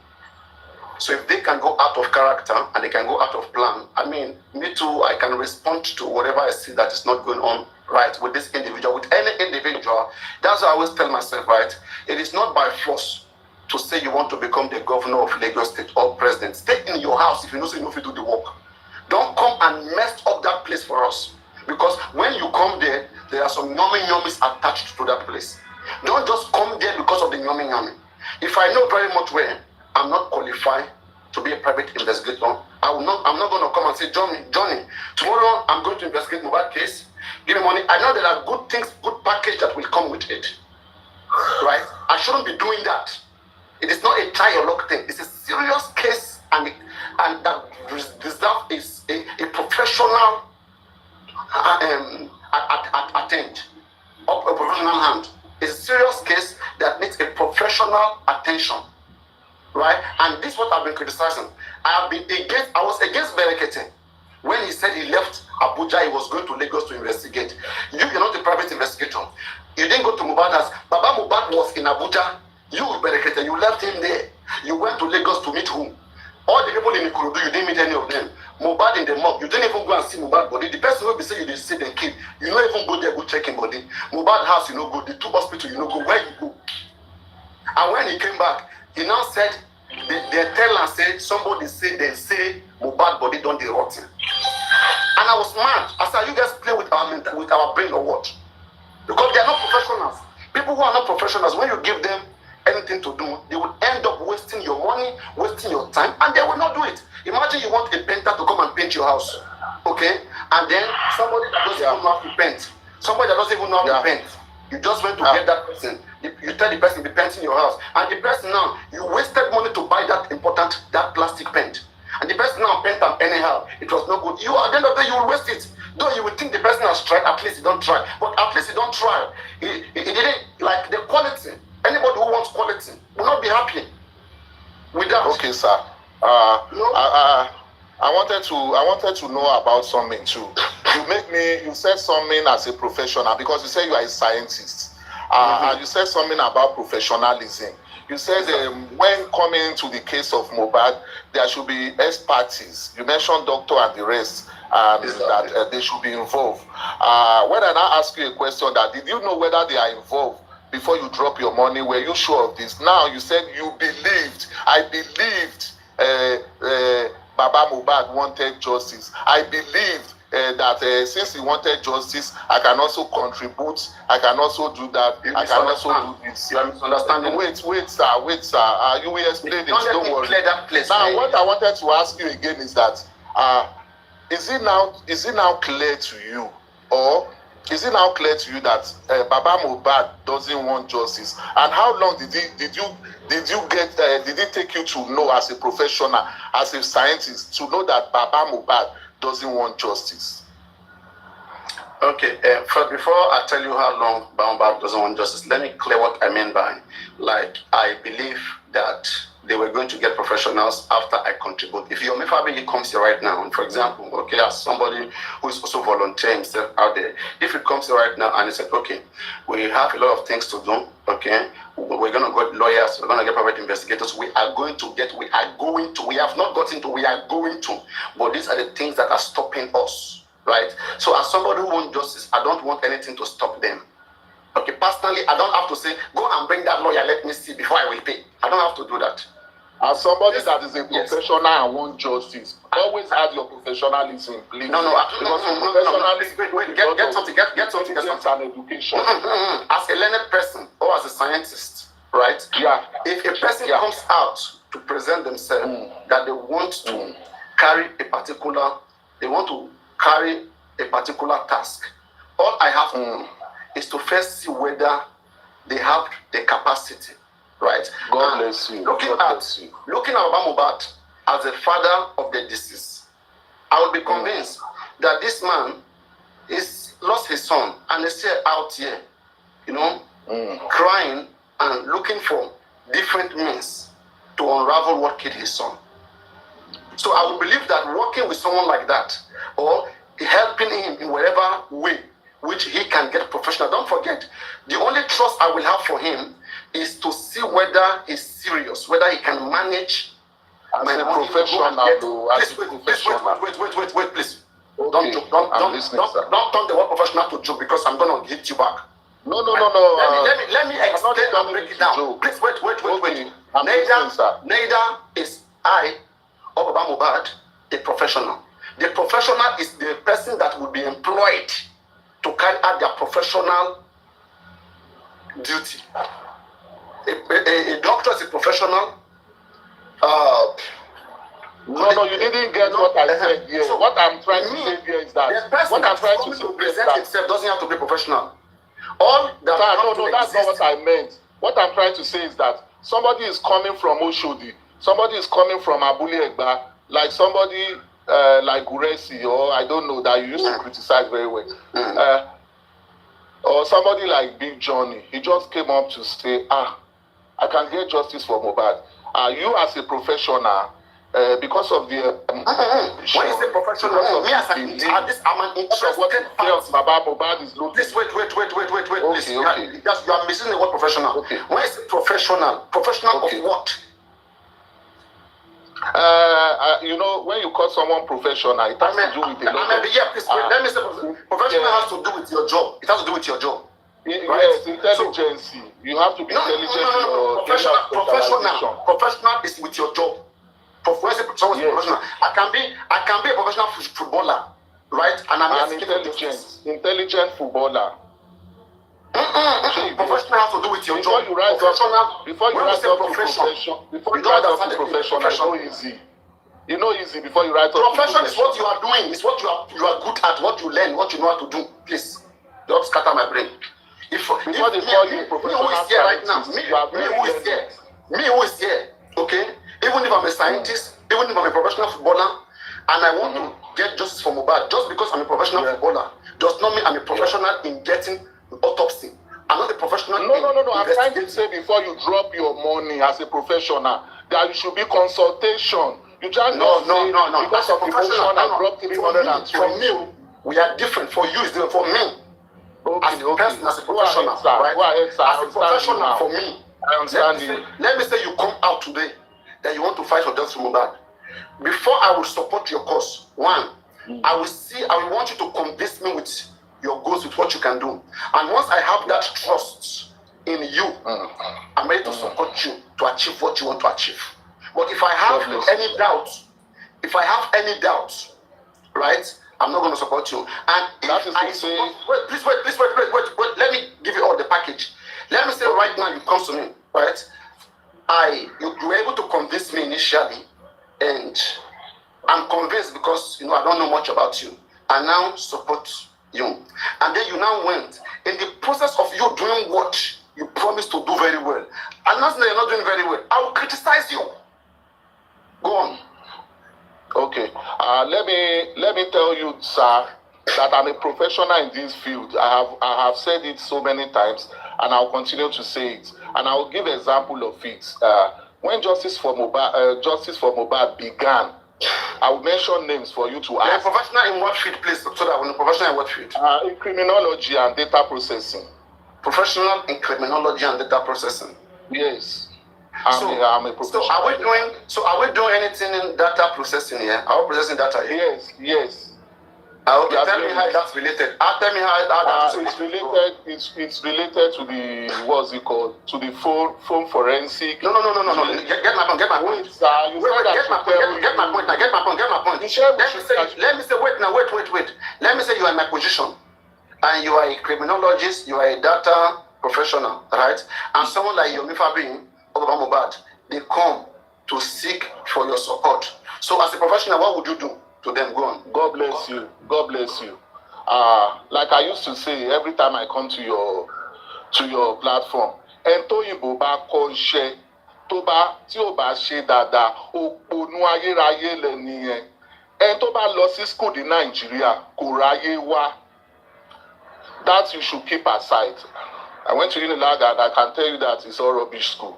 So if they can go out of character and they can go out of plan, I mean, me too, I can respond to whatever I see that is not going on right with this individual, with any individual. That's why I always tell myself, right, it is not by force to say you want to become the governor of Lagos State or president. Stay in your house if you know so you know if you do the work. Don't come and mess up that place for us. Because when you come there, there are some yummy attached to that place. Don't just come there because of the yummy. If I know very much where I'm not qualified to be a private investigator, I'm not going to come and say, Johnny, tomorrow I'm going to investigate Mohbad case. Give me money. I know there are good things, good package that will come with it. Right? I shouldn't be doing that. It is not a tie or lock thing. It's a serious case, and that deserves a professional attention, or a professional hand. It's a serious case that needs a professional attention. Right? And this is what I've been criticizing. I was against Berekete. When he said he left Abuja, he was going to Lagos to investigate. You're not a private investigator. You didn't go to Mohbad as Baba Mohbad was in Abuja. You, Berekete, you left him there. You went to Lagos to meet whom? All the people in Ikorodu, you didn't meet any of them. Mohbad in the mob, you didn't even go and see Mohbad body. The person will be saying you didn't see them kid. You don't even go there, go check him body. Mohbad house, you know, go. The two hospital, you know, go. Where you go? And when he came back, he now said, they tell and say, somebody say, they say Mohbad body don't dey rotten. And I was mad. I said, you guys play with our brain or what? Because they are not professionals. People who are not professionals, when you give them anything to do, they will end up wasting your money, wasting your time, and they will not do it. Imagine you want a painter to come and paint your house, okay? And then somebody that doesn't even know how to paint, somebody that doesn't even know how to paint, you just went to get that person. You tell the person to be painting your house, and the person now, you wasted money to buy that plastic paint. And the person now paint them anyhow. It was no good. You at the end of the day, you will waste it. Though you would think the person has tried, at least he don't try. But at least he don't try. He didn't like the quality. Anybody who wants quality will not be happy with that. Okay, sir. I wanted to know about something too. You said something as a professional, because you said you are a scientist. And you said something about professionalism. You said when coming to the case of Mohbad, there should be expertise. You mentioned doctor and the rest, that they should be involved. When I now ask you a question, that did you know whether they are involved before you drop your money? Were you sure of this? Now you said you believed. I believed Baba Mohbad wanted justice. I believed that since he wanted justice, I can also contribute. I can also do that. I can also do this. You are misunderstanding. Wait, sir. You will explain it. Don't worry. Clear that place. Now, what I wanted to ask you again is that is it now clear to you, or is it now clear to you that Baba Mohbad doesn't want justice? And how long did it take you to know, as a professional, as a scientist, to know that Baba Mohbad doesn't want justice? Okay, before I tell you how long Baba doesn't want justice, let me clear what I mean by, I believe that they were going to get professionals after I contribute. If Iamyinkaade comes here right now, and for example, okay, as somebody who is also volunteering himself out there, if he comes here right now and he said, okay, we have a lot of things to do, okay, we're going to get lawyers, we're going to get private investigators, we have not gotten to, we are going to, but these are the things that are stopping us, right? So as somebody who wants justice, I don't want anything to stop them. Okay, personally, I don't have to say, go and bring that lawyer, let me see before I will pay. I don't have to do that. As somebody that is a professional and wants justice, always have your professionalism, please. No. Wait, get something. An education. As a learned person or as a scientist, right? Yeah. If a person comes out to present themselves that they want to carry a particular task, all I have to do is to first see whether they have the capacity, right? God bless you. Looking at Baba Mohbad as a father of the deceased, I would be convinced that this man is lost his son and is still out here, crying and looking for different means to unravel what killed his son. So I would believe that working with someone like that, or helping him in whatever way which he can get professional. Don't forget, the only trust I will have for him is to see whether he's serious, whether he can manage as a professional. Wait, please. Okay. Don't turn the word professional to joke, because I'm going to hit you back. No. Let me explain and break it down. Please wait. Neither is I or Baba Mohbad a professional. The professional is the person that will be employed to carry out their professional duty. A doctor is a professional. No, you didn't get what I said here. So what I'm trying to say here is that the person what I'm trying to to present himself doesn't have to be professional. All that no, that's not what I meant. What I'm trying to say is that somebody is coming from Oshodi, somebody is coming from Abule Egba, like somebody like Guresi, or I don't know, that you used to criticize very well. Or somebody like Big Johnny, he just came up to say, I can get justice for Mohbad. You as a professional, because of the when you say professional, me as I'm an interested party. Baba Mohbad is looking. Wait, please. Okay. You are missing the word professional. Okay. When you say professional of what? When you call someone professional, it has to do with a lot of... Let me say professional has to do with your job. It has to do with your job. Yes, intelligence. You have to be intelligent. No. Professional is with your job. Professional. I can be a professional footballer, right? And I'm an intelligent footballer. Professional has to do with your job. Before you rise up to professional, it's not easy. It's not easy before you rise up to profession is what you are doing. It's what you are good at, what you learn, what you know how to do. Please, don't scatter my brain. Before they call you professional scientist, me who is here, okay? Even if I'm a scientist, even if I'm a professional footballer, and I want to get justice for Mohbad, just because I'm a professional footballer, does not mean I'm a professional in getting autopsy. I'm not a professional. No. I'm trying to say before you drop your money as a professional, that you should be consultation. You just no. Because of emotion, I dropped 320. For me, we are different. For you, it's different. For me, as a person, as a professional, right? As a professional, for me, I understand you. Let me say you come out today that you want to fight for justice for Mohbad. Before I will support your cause, one, I will want you to convince me with your goals, with what you can do. And once I have that trust in you, I'm ready to support you to achieve what you want to achieve. But if I have any doubt, right, I'm not going to support you. And please wait. Let me give you all the package. Let me say right now, you come to me, right? You were able to convince me initially, and I'm convinced because I don't know much about you. I now support you, and then you now went in the process of you doing what you promised to do very well. And now that you're not doing very well, I will criticize you. Go on. Okay. Let me tell you, sir, that I'm a professional in this field. I have said it so many times, and I'll continue to say it. And I will give an example of it. When Justice for Mohbad began, I will mention names for you to ask. You're a professional in what field, please? So that we're professional in what field? In criminology and data processing. Professional in criminology and data processing. Yes. I'm a professional. So are we doing anything in data processing here? Are we processing data here? Yes. Okay, tell me how that's related. Tell me how that is related. It's related to the what's it called? To the phone forensic. No. Get my point. Get my point. Let me say. Wait. Let me say you are in my position, and you are a criminologist. You are a data professional, right? And someone like Iamyinkaade or Mohbad, they come to seek for your support. So, as a professional, what would you do to them? Go on. God bless you. God bless you. Like I used to say, every time I come to your platform, ento iboba konse toba tí ó bá ṣe dáadáa òpònú ayérayé lẹ nìyẹn. Ento bá lọ sí school ní Nigeria kò ráyé wá. That you should keep aside. I went to Unilag and I can tell you that it's all rubbish school.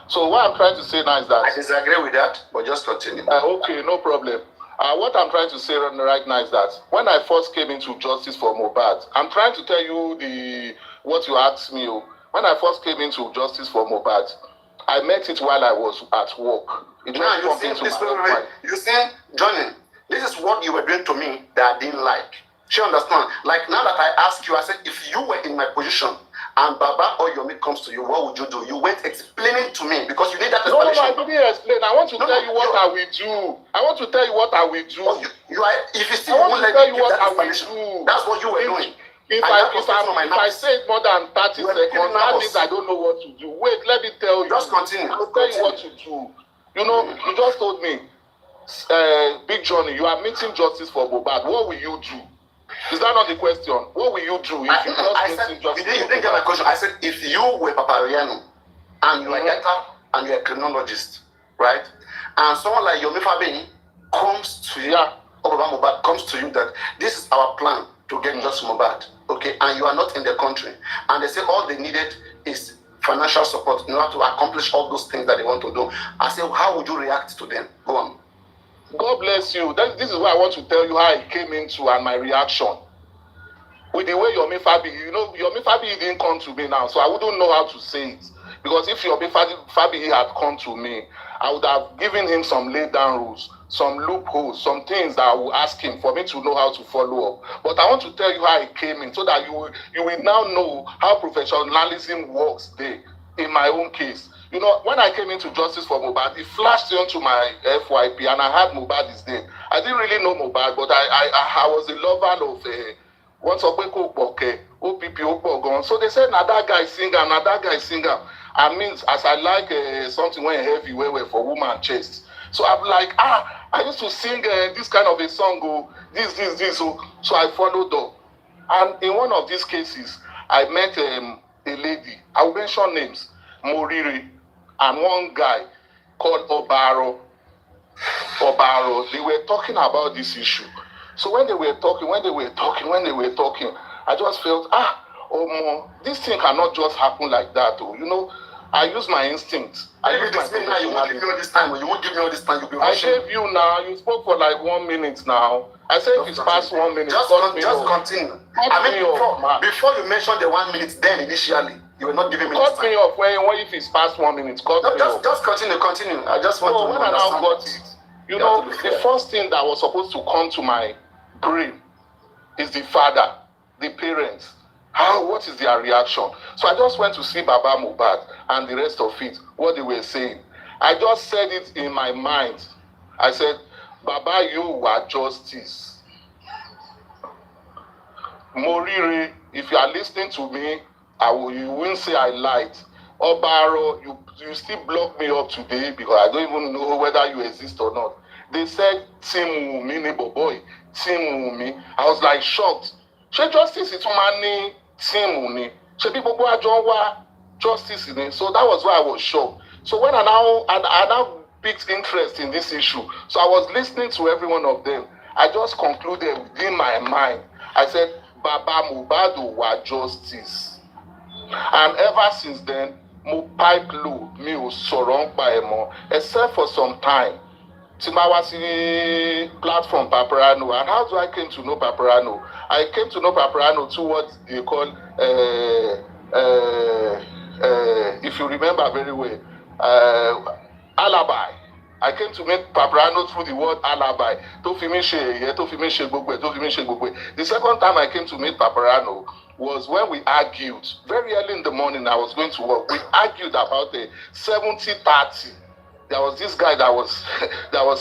So what I'm trying to say now is that I disagree with that, but just continue. Okay, no problem. What I'm trying to say right now is that when I first came into Justice for Mohbad, I'm trying to tell you what you asked me. When I first came into Justice for Mohbad, I met it while I was at work. It just bumped into my mind. You see, Johnny, this is what you were doing to me that I didn't like. She understand? Like now that I asked you, I said, if you were in my position and Baba or Yomi comes to you, what would you do? You went explaining to me because you need that explanation. No, I didn't explain. I want to tell you what I will do. I want to tell you what I will do. If you still won't let me give that explanation, that's what you were doing. If I say it more than 30 seconds, that means I don't know what to do. Wait, let me tell you. Just continue. I'll tell you what to do. You just told me, Big Johnny, you are meeting Justice for Mohbad. What will you do? Is that not the question? What will you do if you just you didn't get my question. I said, if you were Paparino and you are a data and you are a criminologist, right? And someone like Iamyinkaade comes to you, or Mohbad comes to you that this is our plan to get justice Mohbad, okay? And you are not in the country. And they say all they needed is financial support in order to accomplish all those things that they want to do. I say, how would you react to them? Go on. God bless you. This is what I want to tell you how I came into and my reaction. With the way Iamyinkaade, Iamyinkaade didn't come to me now, so I wouldn't know how to say it. Because if Iamyinkaade had come to me, I would have given him some laid down rules, some loopholes, some things that I would ask him for me to know how to follow up. But I want to tell you how I came in so that you will now know how professionalism works there in my own case. When I came into Justice for Mohbad, it flashed onto my FYP and I had Mohbad is there. I I didn't really know Mohbad, but I was a lover of once OPP Opogon. So they said, now that guy singer. I mean, as I like something when heavy, where for woman chest. So I'm like, I used to sing this kind of a song, this. So I followed up. And in one of these cases, I met a lady. I will mention names, Moriri, and one guy called Obaro. They were talking about this issue. So when they were talking, I just felt, this thing cannot just happen like that. You know, I use my instinct. You won't give me all this time. You'll be rushing. I gave you now. You spoke for like 1 minute now. I said if it's past 1 minute, just continue. Before you mentioned the 1 minute, then initially you were not giving me. Cut me off when if it's past 1 minute. Just continue. I just want to when I now got it. You know, the first thing that was supposed to come to my brain is the father, the parents. What is their reaction? So I just went to see Baba Mohbad and the rest of it, what they were saying. I just said it in my mind. I said, Baba, you are justice. Moriri, if you are listening to me, you won't say I lied. Obaro, you still block me up today because I don't even know whether you exist or not. They said, Team Wumi, boy, Team Wumi. I was like shocked. She justice is money, Team Wumi. She people go ajonwa justice in it. So that was why I was shocked. So when I now picked interest in this issue, so I was listening to every one of them. I just concluded within my mind. I said, Baba Mohbad wa justice. And ever since then, mo pipe low, mi ò sọ̀rọ̀ ńpa ẹ̀ mọ́, except for some time. Tí ma wá sí platform Paparino. And how do I came to know Paparino? I came to know Paparino through what they call, if you remember very well, alibi. I came to meet Paparino through the word alibi. The second time I came to meet Paparino was when we argued. Very early in the morning, I was going to work. We argued about the 70-30. There was this guy that was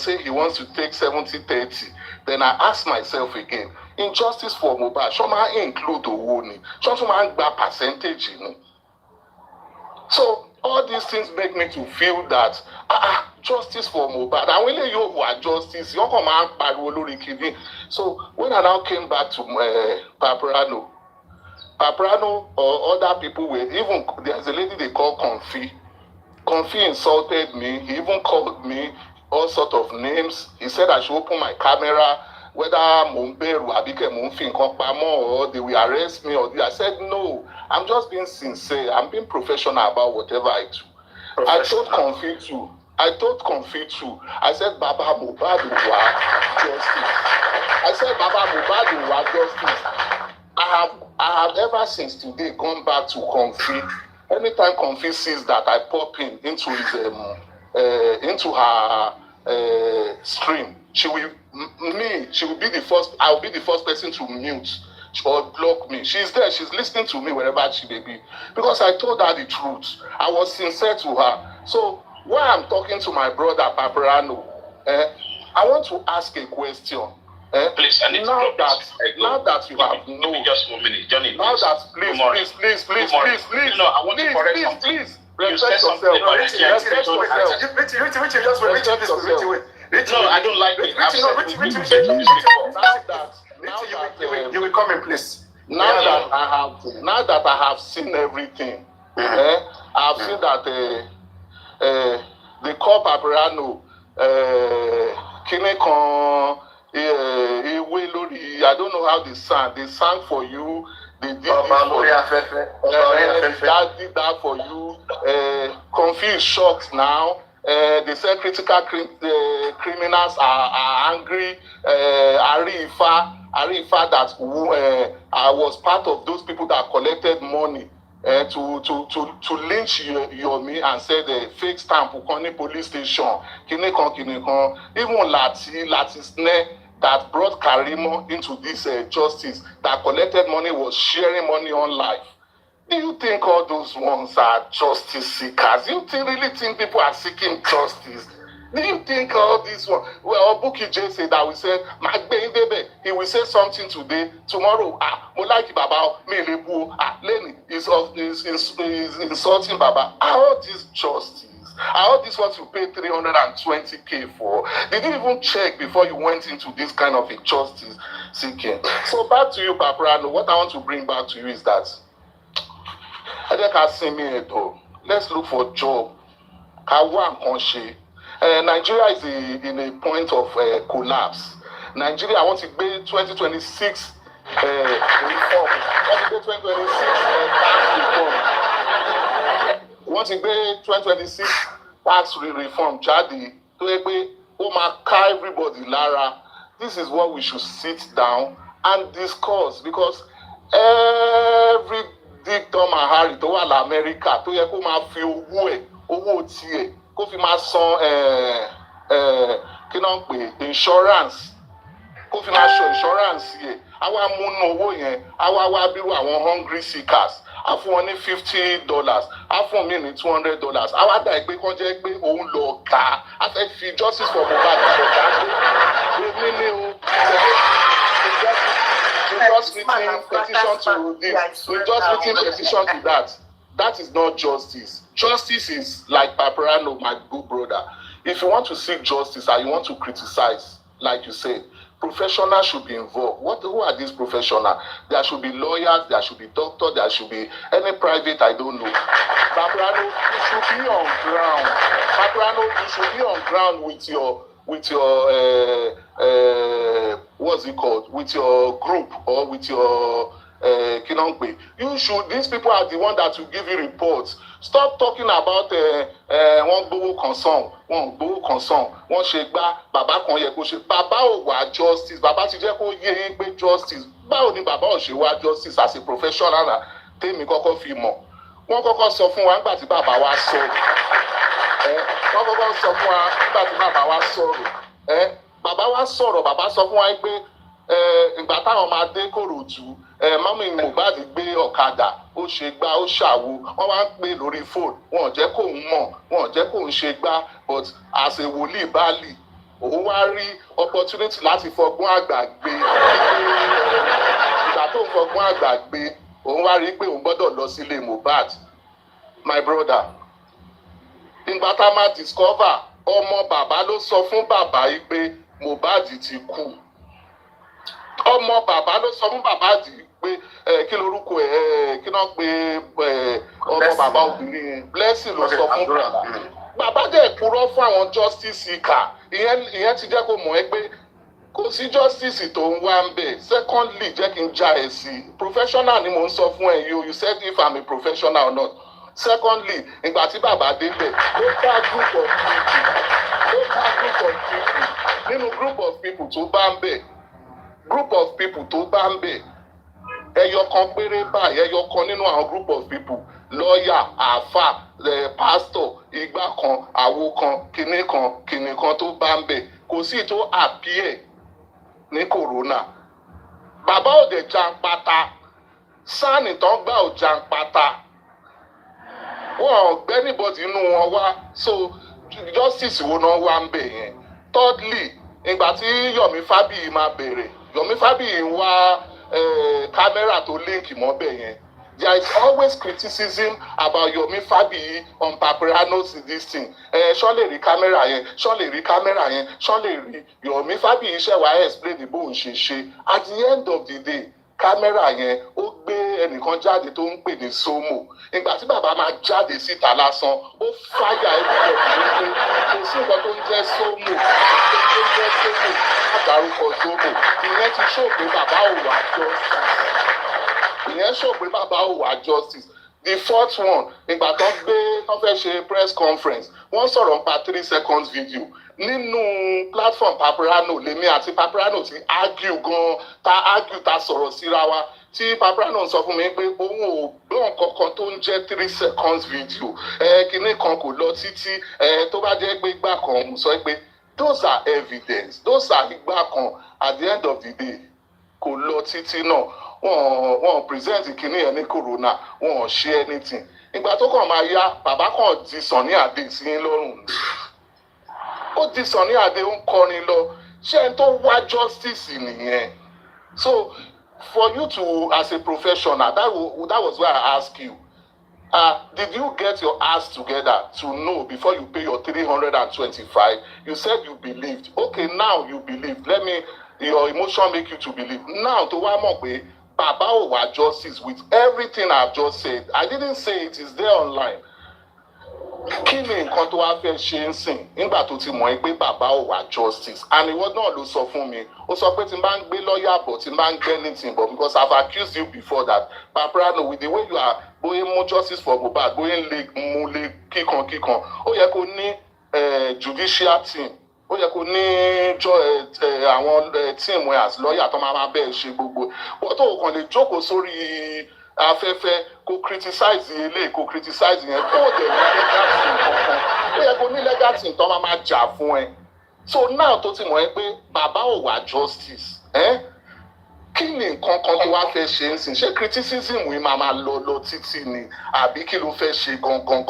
saying he wants to take 70-30. Then I asked myself again, injustice for Mohbad, should I include Owoni? Should I gba percentage? So all these things make me to feel that justice for Mohbad. And when you are justice, you come and pariwo lórí kini. So when I now came back to Paparino or other people were even, there's a lady they call Confi. Confi insulted me. He even called me all sort of names. He said I should open my camera, whether Mumberu, Abike Mumfi, or they will arrest me or I said no. I'm just being sincere. I'm being professional about whatever I do. I told Confi too. I said Baba Mohbad wa justice. I said Baba Mohbad wa justice. I have ever since today gone back to Confi. Anytime Confi sees that I pop into into her stream, she will be the first. I will be the first person to mute or block me. She's there. She's listening to me wherever she may be because I told her the truth. I was sincere to her. So while I'm talking to my brother Paparino, I want to ask a question. Please, I need now to that you have Give me just 1 minute, Johnny. Now that please. No, I want to correct something. Please. You Respect said something yourself. about Respect yourself. No, I don't like it. You will come in, please. Now that I have seen everything, I have seen that the call Paparino, Kinekon, I don't know how they sang. They sang for you. They did this for you. That did that for you. Confused, shocked now. They said critical criminals are angry. Arifa that I was part of those people that collected money to lynch Yomi and said fake stamp Ukoni police station. Kinekon. Even Latisne that brought Karimo into this justice that collected money was sharing money on life. Do you think all those ones are justice seekers? You really think people are seeking justice? Do you think all this one? Well, Buki J said that we said, he will say something today, tomorrow, mo like Baba, me lebu, Lenny is insulting Baba. All this justice, all this what you pay 320K for. Did you even check before you went into this kind of injustice seeking? So back to you, Paparino. What I want to bring back to you is that let's look for job. Nigeria is in a point of collapse. Nigeria, I want to be 2026 reform. I want to be 2026 tax reform. I want to be 2026 tax reform. Jadi, everybody, Lara. This is what we should sit down and discuss, because every dictum and Harry to all America to yẹ kó máa fi owó tiẹ̀ kó fi máa san kí náà pè insurance, kó fi máa san insurance yẹ àwa múnú owó yẹn àwa wá bírú àwọn hungry seekers á fún wọn ní $50 á fún mi ní $200 àwa dà pé kán jẹ́ pé òun lọ kà á fẹ́ fi justice for Mohbad ṣọ̀dá pé èmi ni o just written petition to this, we just written petition to that. That is not justice. Justice is like Paparino, my good brother. If you want to seek justice and you want to criticize, like you said, professionals should be involved. Who are these professionals? There should be lawyers, there should be doctors, there should be any private, I don't know. Paparino, you should be on ground. Paparino, you should be on ground with your what's it called? With your group or with your Kinongbe. You should, these people are the ones that will give you reports. Stop talking about one gbowó concern, one shegba, Baba kan yẹ kó ṣe. Baba ò wá justice, Baba ti jẹ́ kó yé yín pé justice. Báwo ni Baba ò ṣe wá justice as a professional na tèmi kọ́kọ́ fi mọ̀. Wọ́n kọ́kọ́ sọ fún wa nígbà tí Baba wa sọ̀rọ̀. Wọ́n kọ́kọ́ sọ fún wa nígbà tí Baba wa sọ̀rọ̀. Baba wa sọ̀rọ̀, Baba sọ fún wa pé ìgbà táwọn máa dé Kòròdú, mọ́mí Mohbad gbé ọ̀kadà, ó ṣe gbá, ó ṣàwo, wọ́n wá ń pè lórí fóònù, wọn ò jẹ́ kóun mọ̀, wọn ò jẹ́ kóun ṣe gbá, but as a wòlíì báàlì, òun wá rí opportunity láti fọgbọ́n àgbà gbé. Ìgbà tó ń fọgbọ́n àgbà gbé, òun wá rí pé òun gbọ́dọ̀ lọ sílé Mohbad. My brother, ìgbà tá a máa discover, ọmọ bàbá ló sọ fún bàbá yìí pé Mohbad ti kú. Ọmọ bàbá ló sọ fún bàbá yìí pé kí lorúkọ kí náà pé ọmọ bàbá obìnrin yẹn Blessing ló sọ fún bàbá. Bàbá dẹ̀ purọ́ fún àwọn justice seeker. Ìyẹn ti jẹ́ kó mọ̀ ẹ́ pé kò sí justice tó ń wá ń bẹ̀. Secondly, jẹ́ kí n já ẹ̀ sí. Professional ni mò ń sọ fún ẹ yìí o. You said if I'm a professional or not. Secondly, ìgbà tí bàbá débẹ̀, ó bá group of people. Nínú group of people tó bá ń bẹ̀, ẹyọ kan péré báyìí, ẹyọ kan nínú àwọn group of people, lawyer, àáfà, pastor, ìgbà kan, àwo kan, kinní kan tó bá ń bẹ̀, kò sí tó appear ní corona. Bàbá ò dẹ̀ jàǹpátá, sáànì tán gbà ò jàǹpátá. Wọn ò gbé anybody inú wọn wá, so justice wo náà wá ń bẹ̀ yẹn. Thirdly, ìgbà tí Yomi Fabiyi máa bẹ̀rẹ̀, Yomi Fabiyi ń wá kámẹ́rà tó link mọ́ bẹ̀ yẹn. There is always criticism about Yomi Fabiyi on Paparino's this thing. Ṣọ́ lè rí kámẹ́rà yẹn, ṣọ́ lè rí Yomi Fabiyi ṣe wá explain bó ń ṣe. At the end of the day, kámẹ́rà yẹn ó gbé ẹnìkan jáde tó ń pè ní Somo. Ìgbà tí bàbá máa jáde síta lásán, ó fáyà ẹgbẹ́ ìwé kò sí nǹkan tó ń jẹ́ Somo. Àdárúkọ Somo. Ìyẹn ti ṣó pé bàbá ò wá justice. The fourth one, ìgbà tán fẹ́ ṣe press conference, wọ́n sọ̀rọ̀ nípa 3 seconds video. Nínú platform Paparino, lèmi àti Paparino ti argue gan, ta sọ̀rọ̀ síra wa. Tí Paparino sọ fún mi pé òun ò gbọ́ nǹkan kan tó ń jẹ́ 3 seconds video. Kinní kan kò lọ títí, tó bá jẹ́ pé ìgbà kan mo sọ pé those are evidence, those are ìgbà kan. At the end of the day, kò lọ títí náà. Wọ́n present kinní yẹn ní corona, wọ́n ṣe anything. Ìgbà tó kàn máa yá, bàbá kan di Sunny Adé sí lọ́rùn. ó di Sunny Adé ń kọrin lọ ṣé ẹni tó wá justice nìyẹn. So for you to, as a professional, that was why I ask you, did you get your ass together to know before you pay your 325? You said you believed. Okay, now you believe. Your emotion make you to believe. Now, to one more way, Baba Owa justice with everything I've just said. I didn't say it is there online. Kí ni nǹkan tó wá fẹ́ ṣe ń sìn nígbà tó ti mọ̀ ẹ́ pé bàbá ò wá justice, and ìwọ náà ló sọ fún mi ó sọ pé tí n bá ń gbé lọ́ọ̀yà bọ̀ tí n bá ń gbé anything but because I've accused you before that Paparino, with the way you are bóyá mú justice for Mohbad bóyá mú lé kíkan ó yẹ kó ní judicial team, ó yẹ kó ní àwọn team as lọ́ọ̀yà tó máa bẹ́ẹ̀ ṣe gbogbo wọ́n tó kàn lè jókòó sórí afẹ́fẹ́ kó criticize ilé kó criticize yẹn kó dẹ̀ ní legal team kankan ó yẹ kó ní legal team tó máa jà fún ẹ. So now tó ti mọ̀ ẹ́ pé bàbá ò wá justice kí ni nǹkan kan tó wá fẹ́ ṣe ń sìn ṣé criticism yìí máa lọ títí ni àbí kí ló fẹ́ ṣe gangan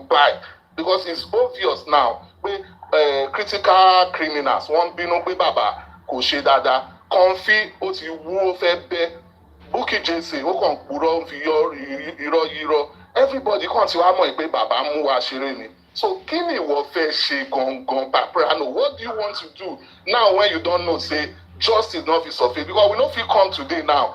báyìí, because it's obvious now pé critical criminals wọ́n bínú pé bàbá kò ṣe dáadáa Comfy ó ti wú ó fẹ́ bẹ́ Bukky Jesse ó kàn purọ́ ń fi irọ́ everybody kàn ti wá mọ̀ pé bàbá mú wa ṣeré ni. So kí ni ìwọ fẹ́ ṣe gangan Paparino? What do you want to do now when you don't know say justice no fit suffice? Because we no fit come today now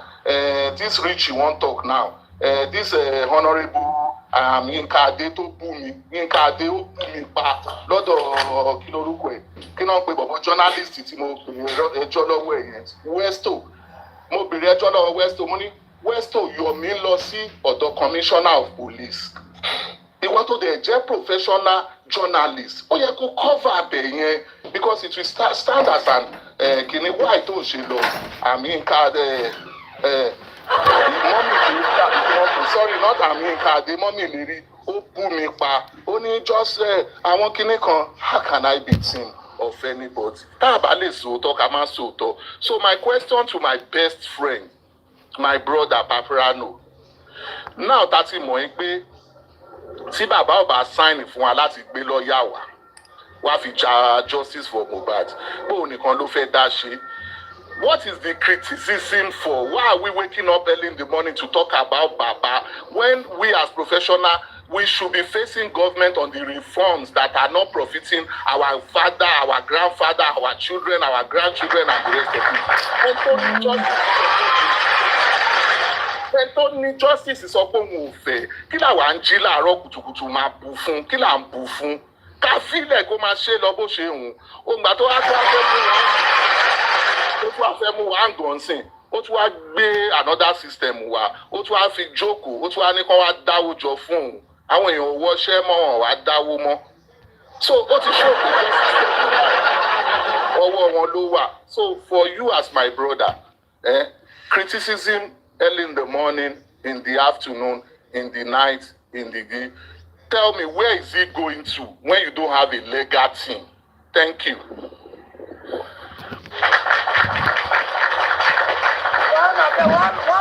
this rich you wan talk now this honourable Iamyinkaade tó bú mi Yinkaade ó bú mi pa lọ́dọ̀ kí lorúkọ ẹ̀ kí náà pé bọ̀bọ̀ journalist tí mo bèrè ẹjọ́ lọ́wọ́ ẹ̀ yẹn Westo mo bèrè ẹjọ́ lọ́wọ́ Westo mo ní Westo Yomi lọ sí ọ̀dọ̀ commissioner of police ìwọ tó dẹ̀ jẹ́ professional journalist ó yẹ kó cover abẹ yẹn because it will stand as an kìnìún why tó ṣe lọ Iamyinkaade sorry not Iamyinkaade mọ́mì lérí ó bú mi pa ó ní just àwọn kinní kan how can I be team of anybody tá a bá lè sòótọ́ ká má sòótọ́. So my question to my best friend my brother Paparino, now tá ti mọ̀ ẹ́ pé tí bàbá ò bá sign fún wa láti gbé lọ́ọ̀yà wá fi ja justice for Mohbad bóun nìkan ló fẹ́ dá ṣe. What is the criticism for? Why are we waking up early in the morning to talk about Baba when we as professionals, we should be facing government on the reforms that are not profiting our father, our grandfather, our children, our grandchildren, and the rest of it. Tó ní justice sọ pé òun ò fẹ́ kí làwa ń jí láàárọ̀ kùtùkùtù máa bù fún kí là ń bù fún ká fílẹ̀ kó máa ṣe lọ bó ṣe hùn ògbà tó wá fẹ́ mú wa ń gàn sìn ó tún wá gbé another system wa ó tún wá fi jókòó ó tún wá ní kó wá dáwó jọ fún òun àwọn èèyàn ò wọṣẹ́ mọ́ wọn wá dáwó mọ́ so ó ti ṣòkò ọwọ́ wọn ló wà. So for you as my brother criticism early in the morning, in the afternoon, in the night, in the day. Tell me, where is it going to when you don't have a legal team? Thank you. One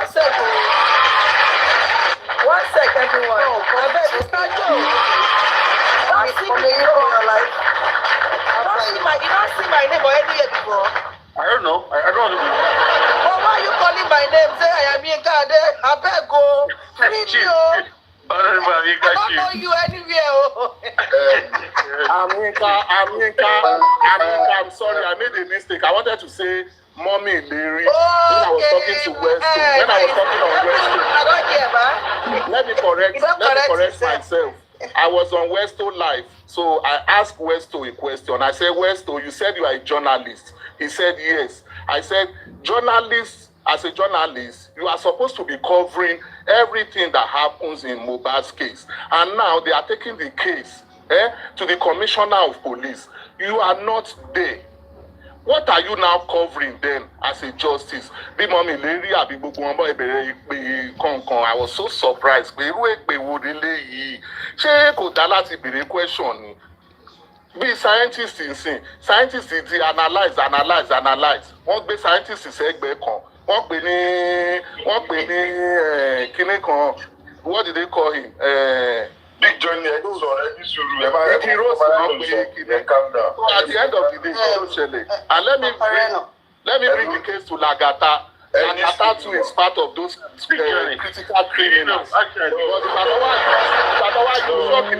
second. One sec, everyone. No, I bet it's not you. Don't see me in your life. You don't see my name or any year before. I don't know. I don't know. Well, why are you calling my name? Say Iamyinkaade. I beg go. Free me, oh. I don't know you anywhere, oh. Iamyinka, I'm sorry, I made a mistake. I wanted to say Mommy Larry when I was talking to Westo. When I was talking on Westo. I don't hear, man. Let me correct myself. I was on Westo Live, so I asked Westo a question. I said, Westo, you said you are a journalist. He said, yes. I said, as a journalist, you are supposed to be covering everything that happens in Mohbad's case. And now they are taking the case to the commissioner of police. You are not there. What are you now covering then as a justice? I was so surprised. Question. Bí scientists ń sìn scientists ti analyze wọ́n gbé scientists sẹ́gbẹ̀ẹ́ kan wọ́n pè ní kíní kan what did they call him Big Johnny, I don't know. He rose Calm down. So at the end of the day, and let me bring the case to Lagata. Lagata too is part of those critical criminals. But you shock in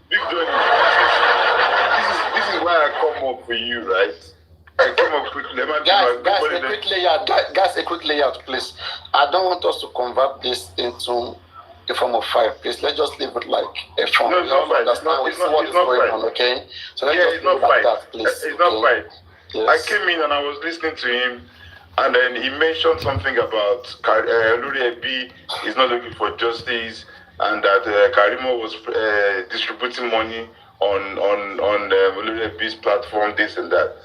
Big Johnny, this is why I come up for you, right? I came up quickly. Guys, a quick layout, please. I don't want us to convert this into a form of 5, please. Let's just leave it like a form. No, it's not fight. It's not fight. Okay? So let's It's not fight. That, please. It's not fight. Yes. I came in and I was listening to him, and then he mentioned something about Luri Ebi is not looking for justice, and that Karimo was distributing money on Luri Ebi's platform, this and that.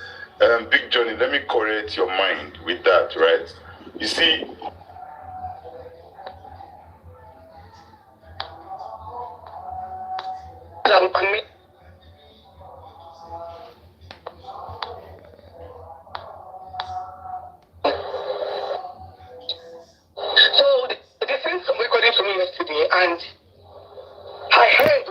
Big Johnny, let me correct your mind with that, right? You see, so the thing recording to me yesterday, and I heard